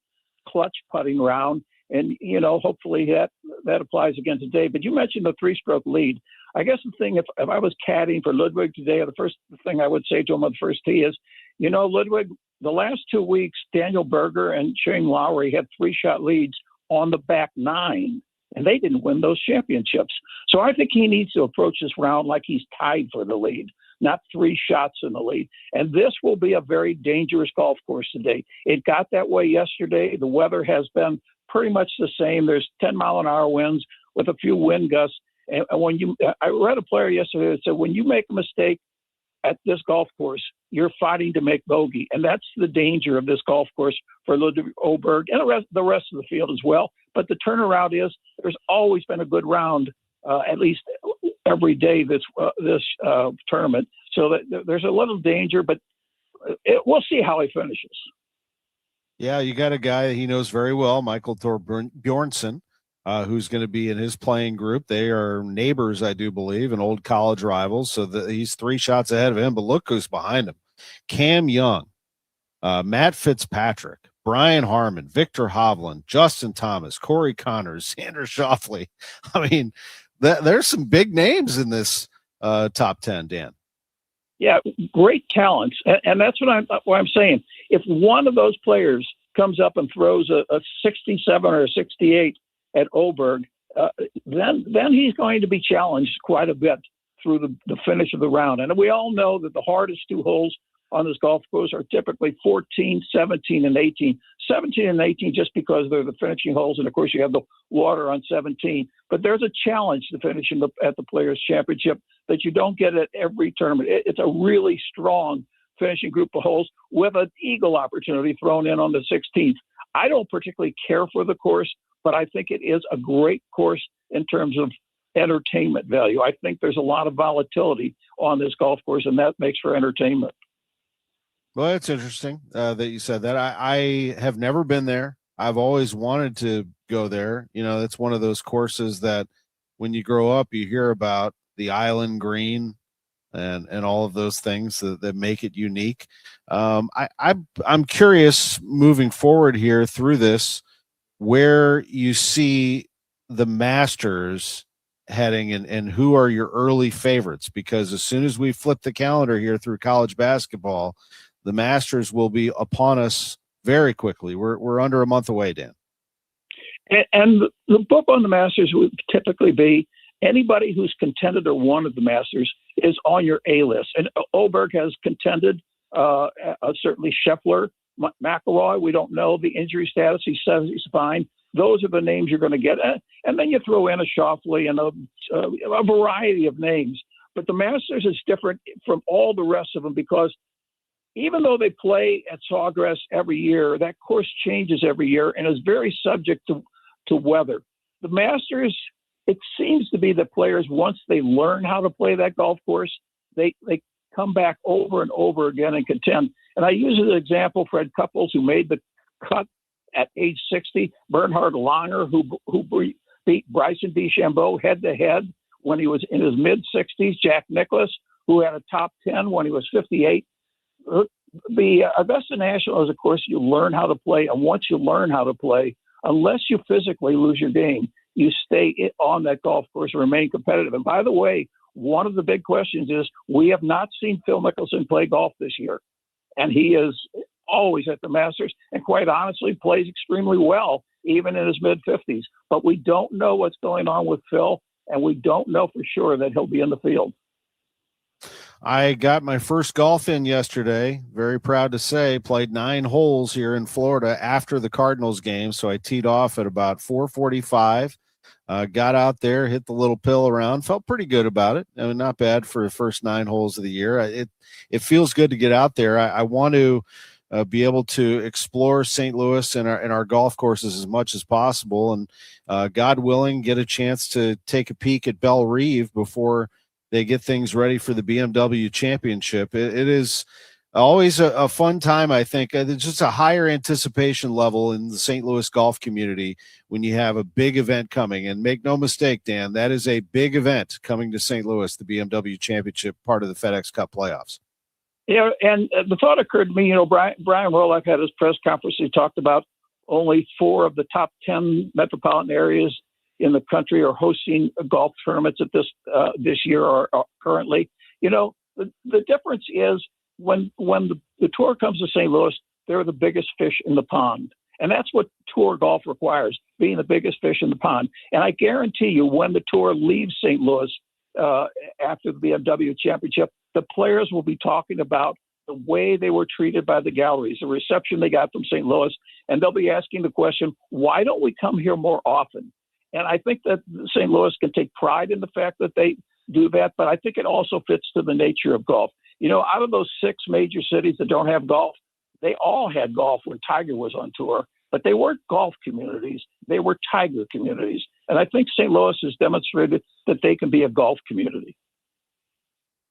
clutch putting round, and hopefully that applies again today. But you mentioned the 3-stroke lead. I guess the thing, if I was caddying for Ludwig today, the first thing I would say to him on the first tee is, Ludwig, the last 2 weeks, Daniel Berger and Shane Lowry had 3-shot leads on the back 9, and they didn't win those championships. So I think he needs to approach this round like he's tied for the lead, not 3 shots in the lead. And this will be a very dangerous golf course today. It got that way yesterday. The weather has been pretty much the same. There's 10-mile-an-hour winds with a few wind gusts. And I read a player yesterday that said, when you make a mistake at this golf course, you're fighting to make bogey. And that's the danger of this golf course for Ludwig Oberg and the rest of the field as well. But the turnaround is there's always been a good round, at least every day this tournament. So that there's a little danger, but we'll see how he finishes. Yeah, you got a guy that he knows very well, Michael Bjornsson, who's going to be in his playing group. They are neighbors, I do believe, and old college rivals. So he's 3 shots ahead of him, but look who's behind him. Cam Young, Matt Fitzpatrick, Brian Harmon, Victor Hovland, Justin Thomas, Corey Connors, Xander Schauffele. I mean, there's some big names in this top 10, Dan. Yeah, great talents. And that's what I'm saying. If one of those players comes up and throws a 67 or a 68 at Oberg, then he's going to be challenged quite a bit through the finish of the round. And we all know that the hardest two holes on this golf course are typically 14, 17, and 18. 17 and 18 just because they're the finishing holes, and of course you have the water on 17. But there's a challenge to finish at the Players' Championship that you don't get at every tournament. It's a really strong finishing group of holes with an eagle opportunity thrown in on the 16th. I don't particularly care for the course, but I think it is a great course in terms of entertainment value. I think there's a lot of volatility on this golf course, and that makes for entertainment. Well, it's interesting that you said that. I have never been there. I've always wanted to go there. You know, it's one of those courses that when you grow up, you hear about the island green and all of those things that make it unique. I'm curious moving forward here through this, where you see the Masters heading and who are your early favorites, because as soon as we flip the calendar here through college basketball, the Masters will be upon us very quickly. We're under a month away, Dan. And the book on the Masters would typically be anybody who's contended or won at the Masters is on your A list. And Oberg has contended, certainly Scheffler, McIlroy. We don't know the injury status. He says he's fine. Those are the names you're going to get. And then you throw in a Schauffele and a variety of names. But the Masters is different from all the rest of them because even though they play at Sawgrass every year, that course changes every year and is very subject to weather. The Masters, it seems to be that players, once they learn how to play that golf course, they come back over and over again and contend. And I use as an example Fred Couples, who made the cut at age 60, Bernhard Langer, who beat Bryson DeChambeau head-to-head when he was in his mid-60s, Jack Nicklaus, who had a top 10 when he was 58. The Augusta National is a course you learn how to play, and once you learn how to play, unless you physically lose your game, you stay on that golf course and remain competitive. And by the way, one of the big questions is we have not seen Phil Mickelson play golf this year, and he is always at the Masters and quite honestly plays extremely well, even in his mid-50s. But we don't know what's going on with Phil, and we don't know for sure that he'll be in the field. I got my first golf in yesterday. Very proud to say, played 9 holes here in Florida after the Cardinals game. So I teed off at about 4:45, got out there, hit the little pill around, felt pretty good about it. I mean, not bad for the first 9 holes of the year. It feels good to get out there. I want to be able to explore St. Louis and our golf courses as much as possible. And God willing, get a chance to take a peek at Belle Reve before they get things ready for the BMW Championship. It is always a fun time, I think. There's just a higher anticipation level in the St. Louis golf community when you have a big event coming. And make no mistake, Dan, that is a big event coming to St. Louis, the BMW Championship, part of the FedEx Cup playoffs. Yeah, and the thought occurred to me, Brian Roloff had his press conference. He talked about only 4 of the top 10 metropolitan areas in the country are hosting golf tournaments at this year or currently. The difference is when the tour comes to St. Louis, they're the biggest fish in the pond. And that's what tour golf requires, being the biggest fish in the pond. And I guarantee you when the tour leaves St. Louis after the BMW Championship, the players will be talking about the way they were treated by the galleries, the reception they got from St. Louis, and they'll be asking the question, why don't we come here more often? And I think that St. Louis can take pride in the fact that they do that, but I think it also fits to the nature of golf. Out of those 6 major cities that don't have golf, they all had golf when Tiger was on tour, but they weren't golf communities. They were Tiger communities. And I think St. Louis has demonstrated that they can be a golf community.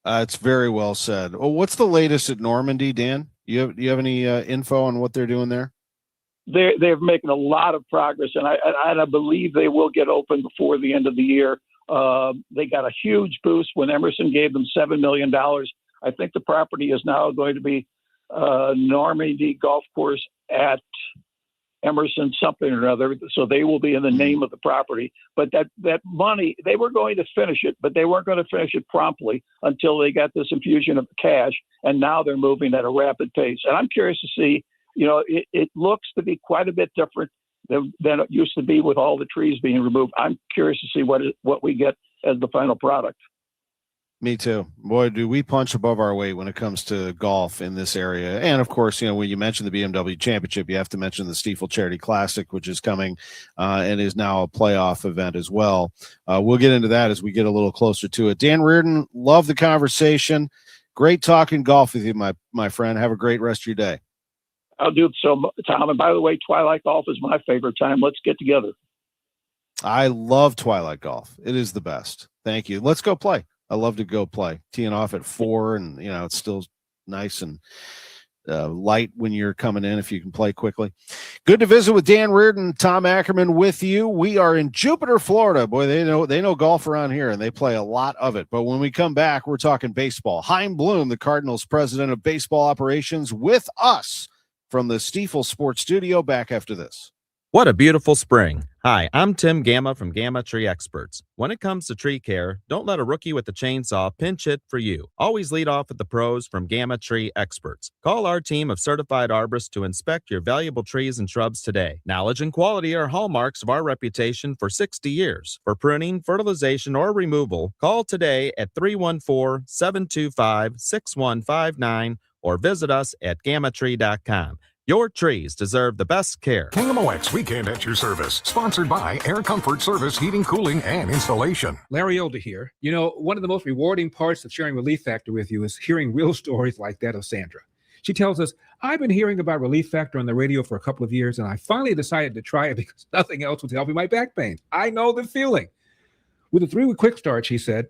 It's very well said. Well, what's the latest at Normandy, Dan? You have any info on what they're doing there? They're making a lot of progress, and I believe they will get open before the end of the year. They got a huge boost when Emerson gave them $7 million. I think the property is now going to be Normandy Golf Course at Emerson something or another. So they will be in the name of the property. But that money, they were going to finish it, but they weren't going to finish it promptly until they got this infusion of cash. And now they're moving at a rapid pace. And I'm curious to see, it looks to be quite a bit different than it used to be with all the trees being removed. I'm curious to see what we get as the final product. Me too. Boy, do we punch above our weight when it comes to golf in this area. And of course, when you mention the BMW Championship, you have to mention the Stiefel Charity Classic, which is coming and is now a playoff event as well. We'll get into that as we get a little closer to it. Dan Reardon, love the conversation. Great talking golf with you, my friend. Have a great rest of your day. I'll do so, Tom. And by the way, Twilight Golf is my favorite time. Let's get together. I love Twilight Golf. It is the best. Thank you. Let's go play. I love to go play. Teeing off at 4, and it's still nice and light when you're coming in if you can play quickly. Good to visit with Dan Reardon, Tom Ackerman with you. We are in Jupiter, Florida. Boy, they know golf around here, and they play a lot of it. But when we come back, we're talking baseball. Chaim Bloom, the Cardinals president of baseball operations, with us from the Stiefel Sports Studio. Back after this. What a beautiful spring. Hi, I'm Tim Gamma from Gamma Tree Experts. When it comes to tree care, don't let a rookie with a chainsaw pinch it for you. Always lead off with the pros from Gamma Tree Experts. Call our team of certified arborists to inspect your valuable trees and shrubs today. Knowledge and quality are hallmarks of our reputation for 60 years. For pruning, fertilization, or removal, call today at 314-725-6159 or visit us at gammatree.com. Your trees deserve the best care. KMOX Weekend at your service. Sponsored by Air Comfort Service Heating, Cooling, and Installation. Larry Older here. One of the most rewarding parts of sharing Relief Factor with you is hearing real stories like that of Sandra. She tells us, I've been hearing about Relief Factor on the radio for a couple of years, and I finally decided to try it because nothing else was helping my back pain. I know the feeling. With a 3-week quick start, she said,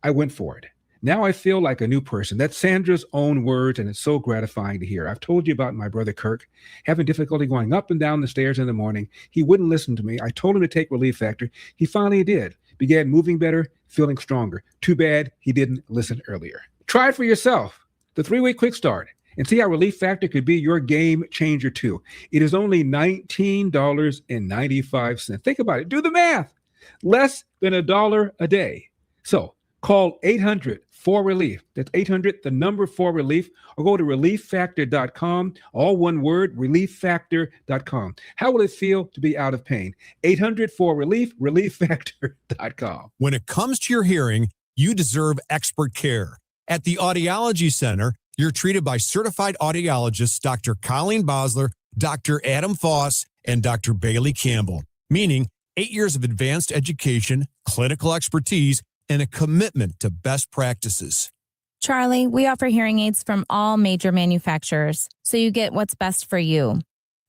I went for it. Now I feel like a new person. That's Sandra's own words, and it's so gratifying to hear. I've told you about my brother Kirk having difficulty going up and down the stairs in the morning. He wouldn't listen to me. I told him to take Relief Factor. He finally did. Began moving better, feeling stronger. Too bad he didn't listen earlier. Try it for yourself. The 3-week quick start. And see how Relief Factor could be your game changer too. It is only $19.95. Think about it. Do the math. Less than $1 a day. So call 800-4RELIEF. That's 800, the number 4RELIEF, or go to relieffactor.com, all one word, relieffactor.com. How will it feel to be out of pain? 800-4RELIEF, relieffactor.com. When it comes to your hearing, you deserve expert care. At the Audiology Center, you're treated by certified audiologists Dr. Colleen Bosler, Dr. Adam Foss, and Dr. Bailey Campbell, meaning 8 years of advanced education, clinical expertise, and a commitment to best practices. Charlie, we offer hearing aids from all major manufacturers, so you get what's best for you.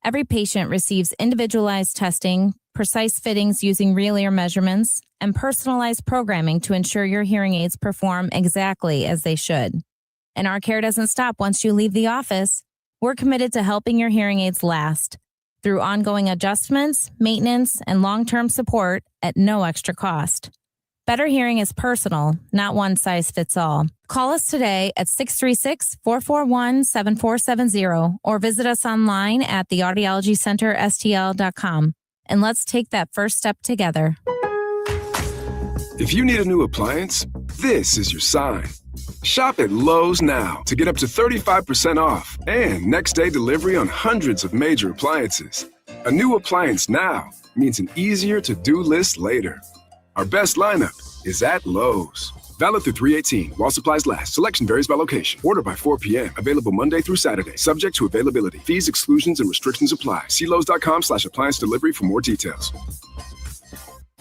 Every patient receives individualized testing, precise fittings using real ear measurements, and personalized programming to ensure your hearing aids perform exactly as they should. And our care doesn't stop once you leave the office. We're committed to helping your hearing aids last through ongoing adjustments, maintenance, and long-term support at no extra cost. Better hearing is personal, not one size fits all. Call us today at 636-441-7470 or visit us online at theaudiologycenterstl.com. And let's take that first step together. If you need a new appliance, this is your sign. Shop at Lowe's now to get up to 35% off and next-day delivery on hundreds of major appliances. A new appliance now means an easier-to-do list later. Our best lineup is at Lowe's. Valid through 3/18 while supplies last. Selection varies by location. Order by 4 p.m. Available Monday through Saturday. Subject to availability. Fees, exclusions, and restrictions apply. See Lowes.com/appliance delivery for more details.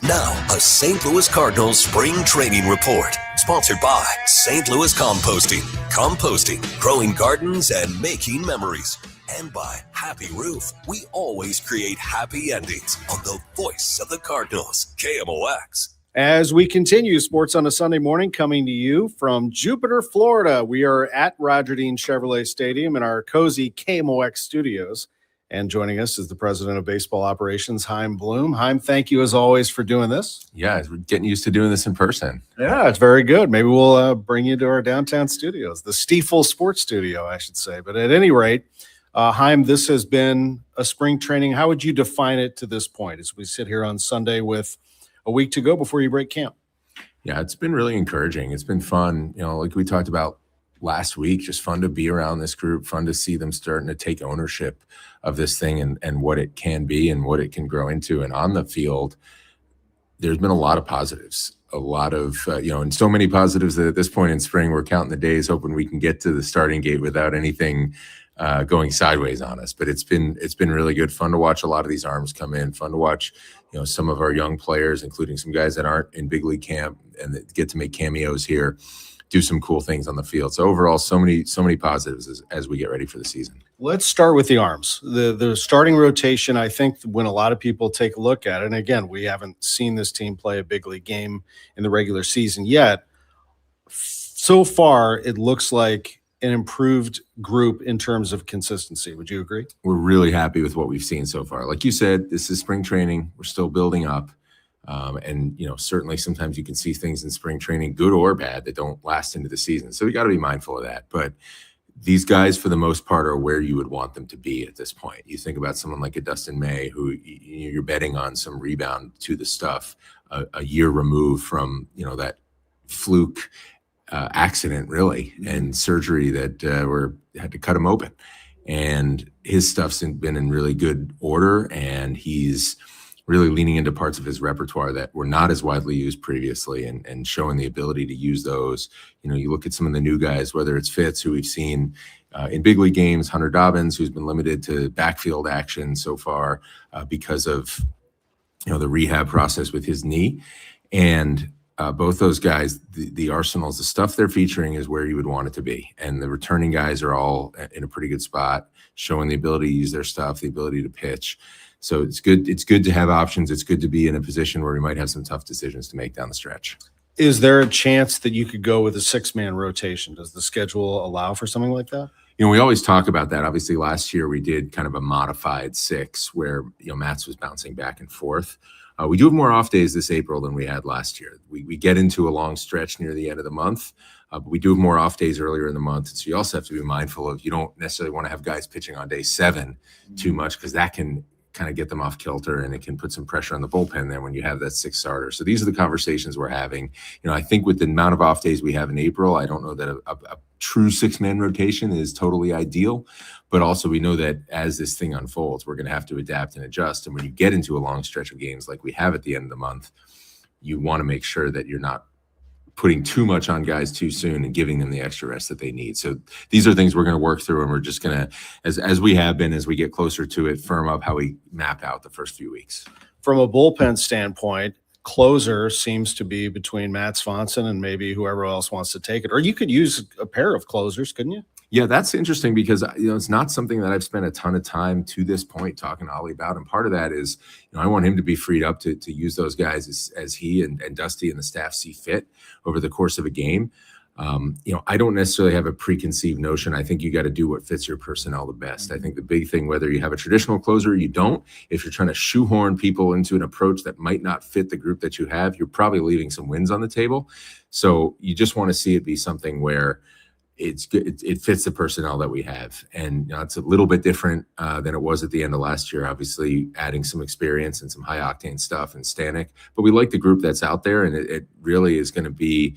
Now, a St. Louis Cardinals spring training report. Sponsored by St. Louis Composting. Composting, growing gardens, and making memories. And by Happy Roof. We always create happy endings on the voice of the Cardinals, KMOX. As we continue sports on a Sunday morning, coming to you from Jupiter, Florida. We are at Roger Dean Chevrolet Stadium in our cozy KMOX studios. And joining us is the president of baseball operations, Chaim Bloom. Chaim, thank you as always for doing this. Yeah, we're getting used to doing this in person. Yeah, it's very good. Maybe we'll bring you to our downtown studios, the Stiefel Sports Studio, I should say. But at any rate, Chaim, this has been a spring training. How would you define it to this point as we sit here on Sunday with a week to go before you break camp? Yeah, it's been really encouraging. It's been fun. Like we talked about last week. Just fun to be around this group, fun to see them starting to take ownership of this thing and what it can be and what it can grow into. And on the field, there's been a lot of positives, a lot of, and so many positives that at this point in spring, we're counting the days, hoping we can get to the starting gate without anything going sideways on us. But it's been really good, fun to watch a lot of these arms come in, fun to watch, some of our young players, including some guys that aren't in big league camp and that get to make cameos here, do some cool things on the field. So overall, so many positives as we get ready for the season. Let's start with the arms. The starting rotation, I think when a lot of people take a look at it, and again, we haven't seen this team play a big league game in the regular season yet. So far, it looks like an improved group in terms of consistency. Would you agree? We're really happy with what we've seen so far. Like you said, this is spring training. We're still building up. And certainly sometimes you can see things in spring training, good or bad, that don't last into the season. So we got to be mindful of that. But these guys, for the most part, are where you would want them to be at this point. You think about someone like a Dustin May, who you're betting on some rebound to the stuff a year removed from, that fluke accident, really, and surgery that had to cut him open. And his stuff's been in really good order, and he's really leaning into parts of his repertoire that were not as widely used previously and showing the ability to use those. You look at some of the new guys, whether it's Fitz, who we've seen in big league games, Hunter Dobbins, who's been limited to backfield action so far because of, the rehab process with his knee. And both those guys, the arsenals, the stuff they're featuring is where you would want it to be. And the returning guys are all in a pretty good spot, showing the ability to use their stuff, the ability to pitch. So it's good. It's good to have options. It's good to be in a position where we might have some tough decisions to make down the stretch. Is there a chance that you could go with a 6-man rotation? Does the schedule allow for something like that? We always talk about that. Obviously, last year we did kind of a modified 6 where, Mats was bouncing back and forth. We do have more off days this April than we had last year. We get into a long stretch near the end of the month, but we do have more off days earlier in the month. So you also have to be mindful of, you don't necessarily want to have guys pitching on day 7 too much, because that can kind of get them off kilter, and it can put some pressure on the bullpen there when you have that 6th starter. So these are the conversations we're having. I think with the amount of off days we have in April, I don't know that a true 6-man rotation is totally ideal, but also we know that as this thing unfolds, we're going to have to adapt and adjust. And when you get into a long stretch of games like we have at the end of the month, you want to make sure that you're not putting too much on guys too soon and giving them the extra rest that they need. So these are things we're going to work through, and we're just going to, as we have been, as we get closer to it, firm up how we map out the first few weeks. From a bullpen standpoint, closer seems to be between Matt Swanson and maybe whoever else wants to take it. Or you could use a pair of closers, couldn't you? Yeah, that's interesting because, it's not something that I've spent a ton of time to this point talking to Ollie about. And part of that is, I want him to be freed up to use those guys as he and Dusty and the staff see fit over the course of a game. I don't necessarily have a preconceived notion. I think you got to do what fits your personnel the best. I think the big thing, whether you have a traditional closer or you don't, if you're trying to shoehorn people into an approach that might not fit the group that you have, you're probably leaving some wins on the table. So you just want to see it be something where it's good. It fits the personnel that we have. And it's a little bit different than it was at the end of last year, obviously adding some experience and some high octane stuff and Stanek, but we like the group that's out there, and it really is going to be,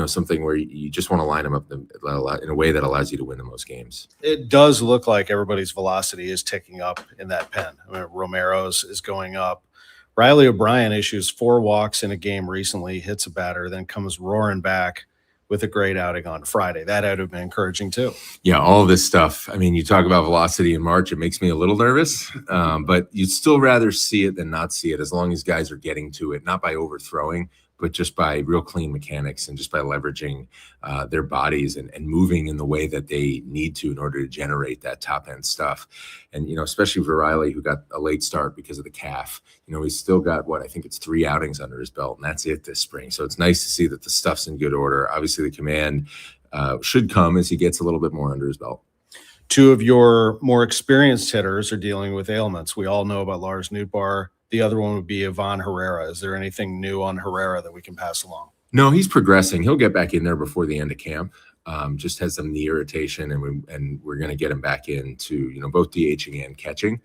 something where you just want to line them up in a way that allows you to win the most games. It does look like everybody's velocity is ticking up in that pen. Romero's is going up. Riley O'Brien issues 4 walks in a game recently, hits a batter, then comes roaring back with a great outing on Friday. That would have been encouraging too. Yeah, all this stuff. You talk about velocity in March, it makes me a little nervous, but you'd still rather see it than not see it, as long as guys are getting to it, not by overthrowing, but just by real clean mechanics and just by leveraging their bodies and moving in the way that they need to in order to generate that top end stuff. And, especially for Riley, who got a late start because of the calf, he's still got I think it's 3 outings under his belt, and that's it this spring. So it's nice to see that the stuff's in good order. Obviously the command should come as he gets a little bit more under his belt. 2 of your more experienced hitters are dealing with ailments. We all know about Lars Nootbaar. The other one would be Ivan Herrera. Is there anything new on Herrera that we can pass along? No, he's progressing. He'll get back in there before the end of camp. Just has some knee irritation, and we're going to get him back into both DHing and catching,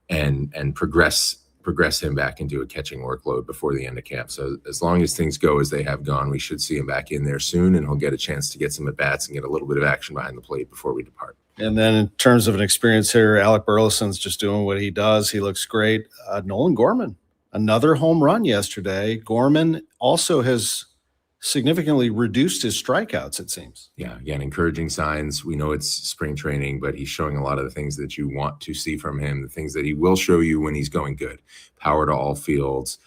and progress progress him back into a catching workload before the end of camp. So as long as things go as they have gone, we should see him back in there soon, and he'll get a chance to get some at-bats and get a little bit of action behind the plate before we depart. And then in terms of an experienced hitter, Alec Burleson's just doing what he does. He looks great. Nolan Gorman, another home run yesterday. Gorman also has significantly reduced his strikeouts, it seems. Yeah, again, encouraging signs. We know it's spring training, but he's showing a lot of the things that you want to see from him, the things that he will show you when he's going good. Power to all fields,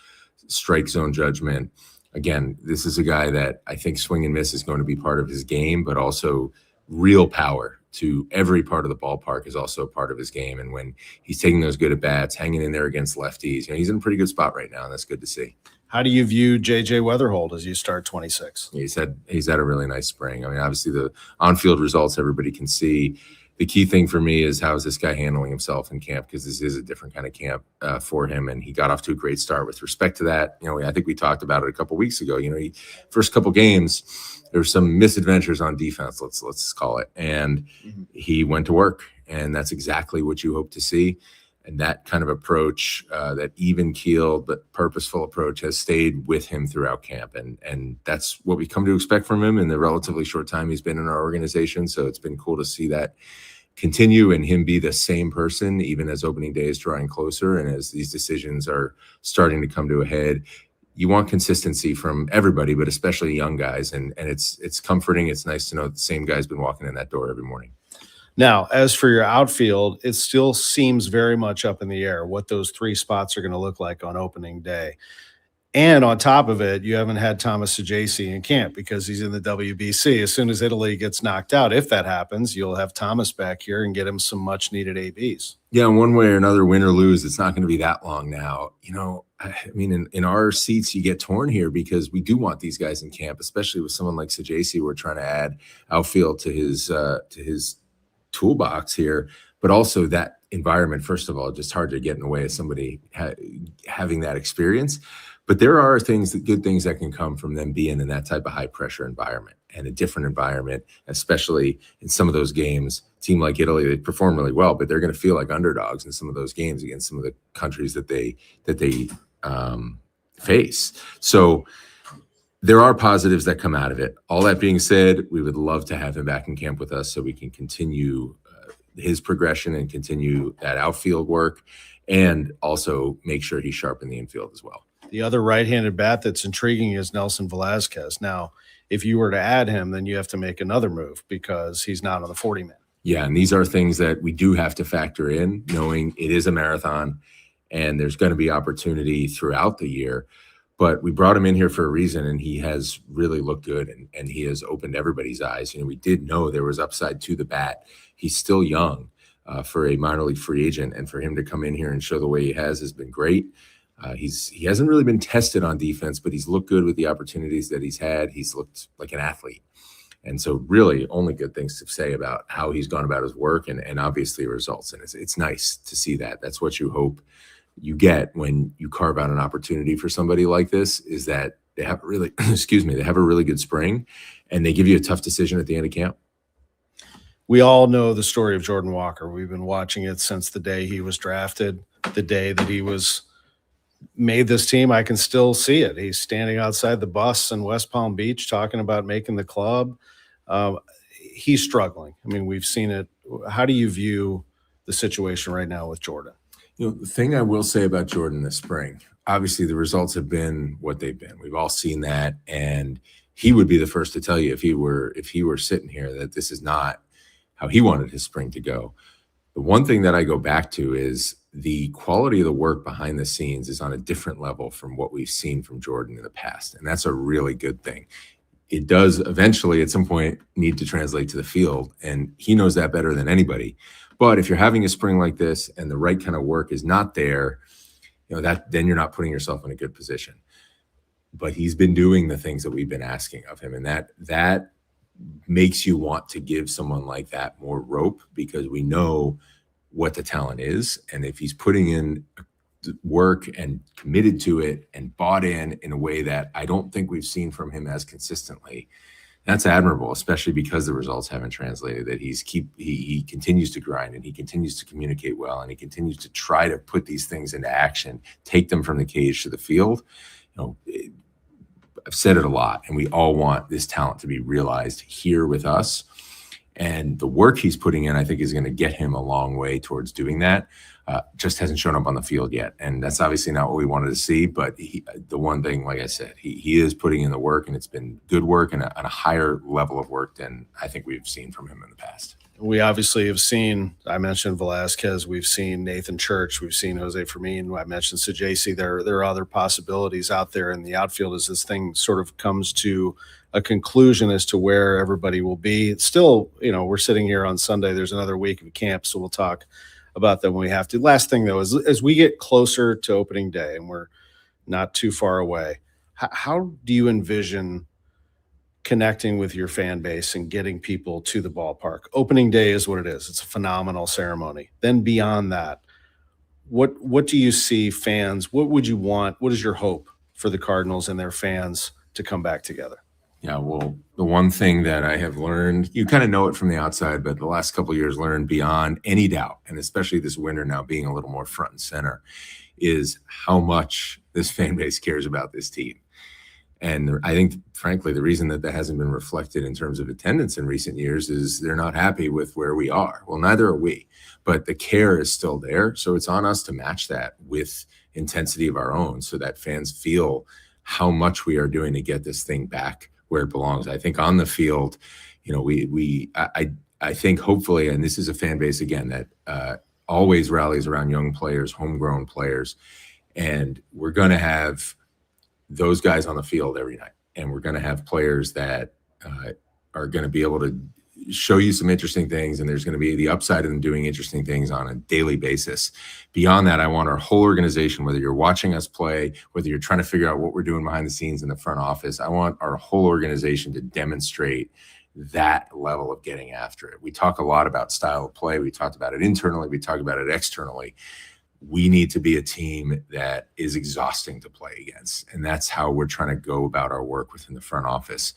strike zone judgment. Again, this is a guy that I think swing and miss is going to be part of his game, but also real power to every part of the ballpark is also a part of his game. And when he's taking those good at-bats, hanging in there against lefties, he's in a pretty good spot right now, and that's good to see. How do you view J.J. Weatherhold as you start 26? He's had a really nice spring. I mean, obviously the on-field results everybody can see. The key thing for me is how is this guy handling himself in camp, because this is a different kind of camp for him, and he got off to a great start with respect to that. I think we talked about it a couple weeks ago. First couple games, there were some misadventures on defense, let's call it, and he went to work, and that's exactly what you hope to see. And that kind of approach, that even-keeled but purposeful approach, has stayed with him throughout camp. And that's what we come to expect from him in the relatively short time he's been in our organization. So it's been cool to see that continue and him be the same person, even as opening day is drawing closer and as these decisions are starting to come to a head. You want consistency from everybody, but especially young guys. And it's comforting. It's nice to know the same guy's been walking in that door every morning. Now, as for your outfield, it still seems very much up in the air what those three spots are going to look like on opening day. And on top of it, you haven't had Thomas Saggese in camp because he's in the WBC. As soon as Italy gets knocked out, if that happens, you'll have Thomas back here and get him some much-needed ABs. Yeah, one way or another, win or lose, it's not going to be that long now. I mean, in our seats, you get torn here because we do want these guys in camp, especially with someone like Saggese. We're trying to add outfield to his toolbox here, but also that environment, first of all, just hard to get in the way of somebody having that experience. But there are good things that can come from them being in that type of high pressure environment and a different environment, especially in some of those games. A team like Italy, they perform really well, but they're going to feel like underdogs in some of those games against some of the countries that they face. So there are positives that come out of it. All that being said, we would love to have him back in camp with us so we can continue his progression and continue that outfield work, and also make sure he's sharp in the infield as well. The other right-handed bat that's intriguing is Nelson Velazquez. Now, if you were to add him, then you have to make another move because he's not on the 40-man. Yeah, and these are things that we do have to factor in, knowing it is a marathon and there's going to be opportunity throughout the year. But we brought him in here for a reason, and he has really looked good, and he has opened everybody's eyes. We did know there was upside to the bat. He's still young for a minor league free agent, and for him to come in here and show the way he has been great. He hasn't really been tested on defense, but he's looked good with the opportunities that he's had. He's looked like an athlete. And so really only good things to say about how he's gone about his work and obviously results. And it's nice to see that. That's what you hope you get when you carve out an opportunity for somebody like this, is that they have really, they have a really good spring and they give you a tough decision at the end of camp. We all know the story of Jordan Walker. We've been watching it since the day he was drafted, the day that he was made this team. I can still see it. He's standing outside the bus in West Palm Beach talking about making the club. He's struggling. I mean, we've seen it. How do you view the situation right now with Jordan? The thing I will say about Jordan this spring, obviously the results have been what they've been. We've all seen that, and he would be the first to tell you if he were sitting here that this is not how he wanted his spring to go. The one thing that I go back to is the quality of the work behind the scenes is on a different level from what we've seen from Jordan in the past, and that's a really good thing. It does eventually at some point need to translate to the field, and he knows that better than anybody. But if you're having a spring like this and the right kind of work is not there, then you're not putting yourself in a good position. But he's been doing the things that we've been asking of him, and that makes you want to give someone like that more rope, because we know what the talent is. And if he's putting in work and committed to it and bought in a way that I don't think we've seen from him as consistently, That's admirable, especially because the results haven't translated, that he continues to grind and he continues to communicate well and he continues to try to put these things into action, take them from the cage to the field. I've said it a lot, and we all want this talent to be realized here with us. And the work he's putting in, I think, is going to get him a long way towards doing that. Just hasn't shown up on the field yet. And that's obviously not what we wanted to see. But the one thing, like I said, he is putting in the work, and it's been good work and a higher level of work than I think we've seen from him in the past. We obviously have seen, I mentioned Velasquez, we've seen Nathan Church, we've seen Jose Fermin, I mentioned Sajasi. There are other possibilities out there in the outfield as this thing sort of comes to a conclusion as to where everybody will be. It's still, we're sitting here on Sunday. There's another week of camp, so we'll talk about that when we have to. Last thing, though, is as we get closer to opening day, and we're not too far away, how do you envision connecting with your fan base and getting people to the ballpark? Opening day is what it is. It's a phenomenal ceremony. Then beyond that, what do you see fans? What would you want? What is your hope for the Cardinals and their fans to come back together? Yeah, well, the one thing that I have learned, you kind of know it from the outside, but the last couple of years learned beyond any doubt, and especially this winter now being a little more front and center, is how much this fan base cares about this team. And I think, frankly, the reason that hasn't been reflected in terms of attendance in recent years is they're not happy with where we are. Well, neither are we, but the care is still there. So it's on us to match that with intensity of our own so that fans feel how much we are doing to get this thing back where it belongs. I think on the field, I think hopefully, and this is a fan base, again, that always rallies around young players, homegrown players, and we're going to have those guys on the field every night. And we're going to have players that are going to be able to show you some interesting things, and there's going to be the upside of them doing interesting things on a daily basis. Beyond that, I want our whole organization, whether you're watching us play, whether you're trying to figure out what we're doing behind the scenes in the front office, I want our whole organization to demonstrate that level of getting after it. We talk a lot about style of play. We talked about it internally. We talk about it externally. We need to be a team that is exhausting to play against. And that's how we're trying to go about our work within the front office.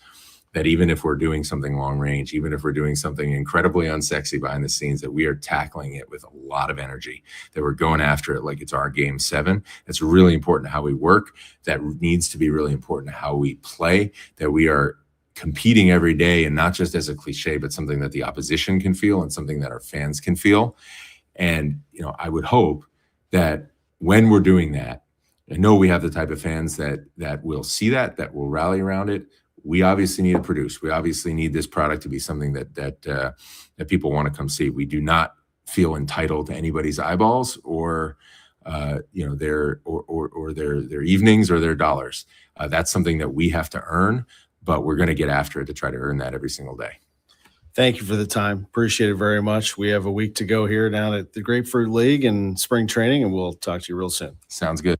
That even if we're doing something long range, even if we're doing something incredibly unsexy behind the scenes, that we are tackling it with a lot of energy, that we're going after it like it's our game 7. That's really important to how we work. That needs to be really important to how we play, that we are competing every day, and not just as a cliche, but something that the opposition can feel and something that our fans can feel. And, I would hope that when we're doing that, I know we have the type of fans that will see that will rally around it. We obviously need to produce. We obviously need this product to be something that people want to come see. We do not feel entitled to anybody's eyeballs or their evenings or their dollars. That's something that we have to earn, but we're going to get after it to try to earn that every single day. Thank you for the time. Appreciate it very much. We have a week to go here down at the Grapefruit League and spring training, and we'll talk to you real soon. Sounds good.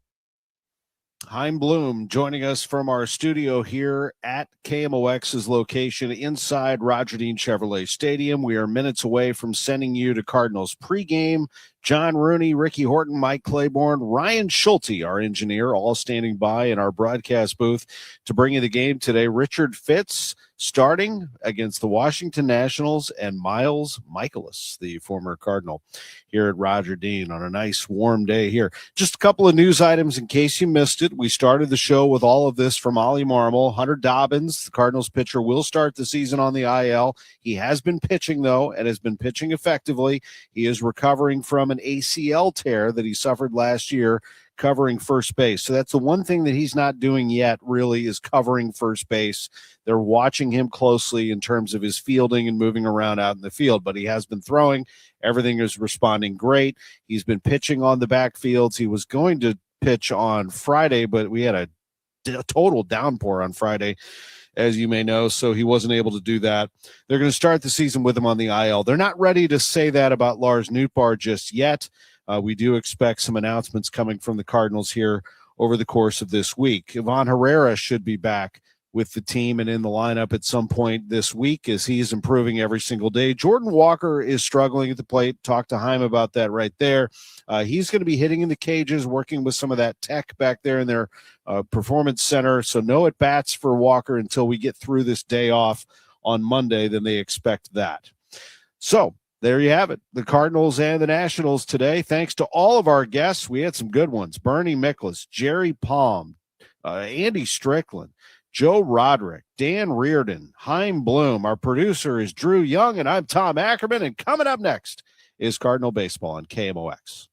Chaim Bloom joining us from our studio here at KMOX's location inside Roger Dean Chevrolet Stadium. We are minutes away from sending you to Cardinals pregame. John Rooney, Ricky Horton, Mike Claiborne, Ryan Schulte, our engineer, all standing by in our broadcast booth to bring you the game today. Richard Fitz starting against the Washington Nationals, and Miles Miklasz, the former Cardinal, here at Roger Dean on a nice warm day here. Just a couple of news items in case you missed it. We started the show with all of this from Ollie Marmol. Hunter Dobbins, the Cardinals pitcher, will start the season on the IL. He has been pitching, though, and has been pitching effectively. He is recovering from an ACL tear that he suffered last year covering first base. So that's the one thing that he's not doing yet, really, is covering first base. They're watching him closely in terms of his fielding and moving around out in the field, but he has been throwing. Everything is responding great. He's been pitching on the backfields. He was going to pitch on Friday, but we had a total downpour on Friday, as you may know, so he wasn't able to do that. They're going to start the season with him on the IL. They're not ready to say that about Lars Nootbaar just yet. We do expect some announcements coming from the Cardinals here over the course of this week. Ivan Herrera should be back with the team and in the lineup at some point this week as he's improving every single day. Jordan Walker is struggling at the plate. Talk to Chaim about that right there. He's going to be hitting in the cages, working with some of that tech back there in their performance center. So no at-bats for Walker until we get through this day off on Monday. Then they expect that. So there you have it. The Cardinals and the Nationals today. Thanks to all of our guests. We had some good ones. Bernie Miklasz, Jerry Palm, Andy Strickland, Joe Roderick, Dan Reardon, Chaim Bloom. Our producer is Drew Young, and I'm Tom Ackerman. And coming up next is Cardinal Baseball on KMOX.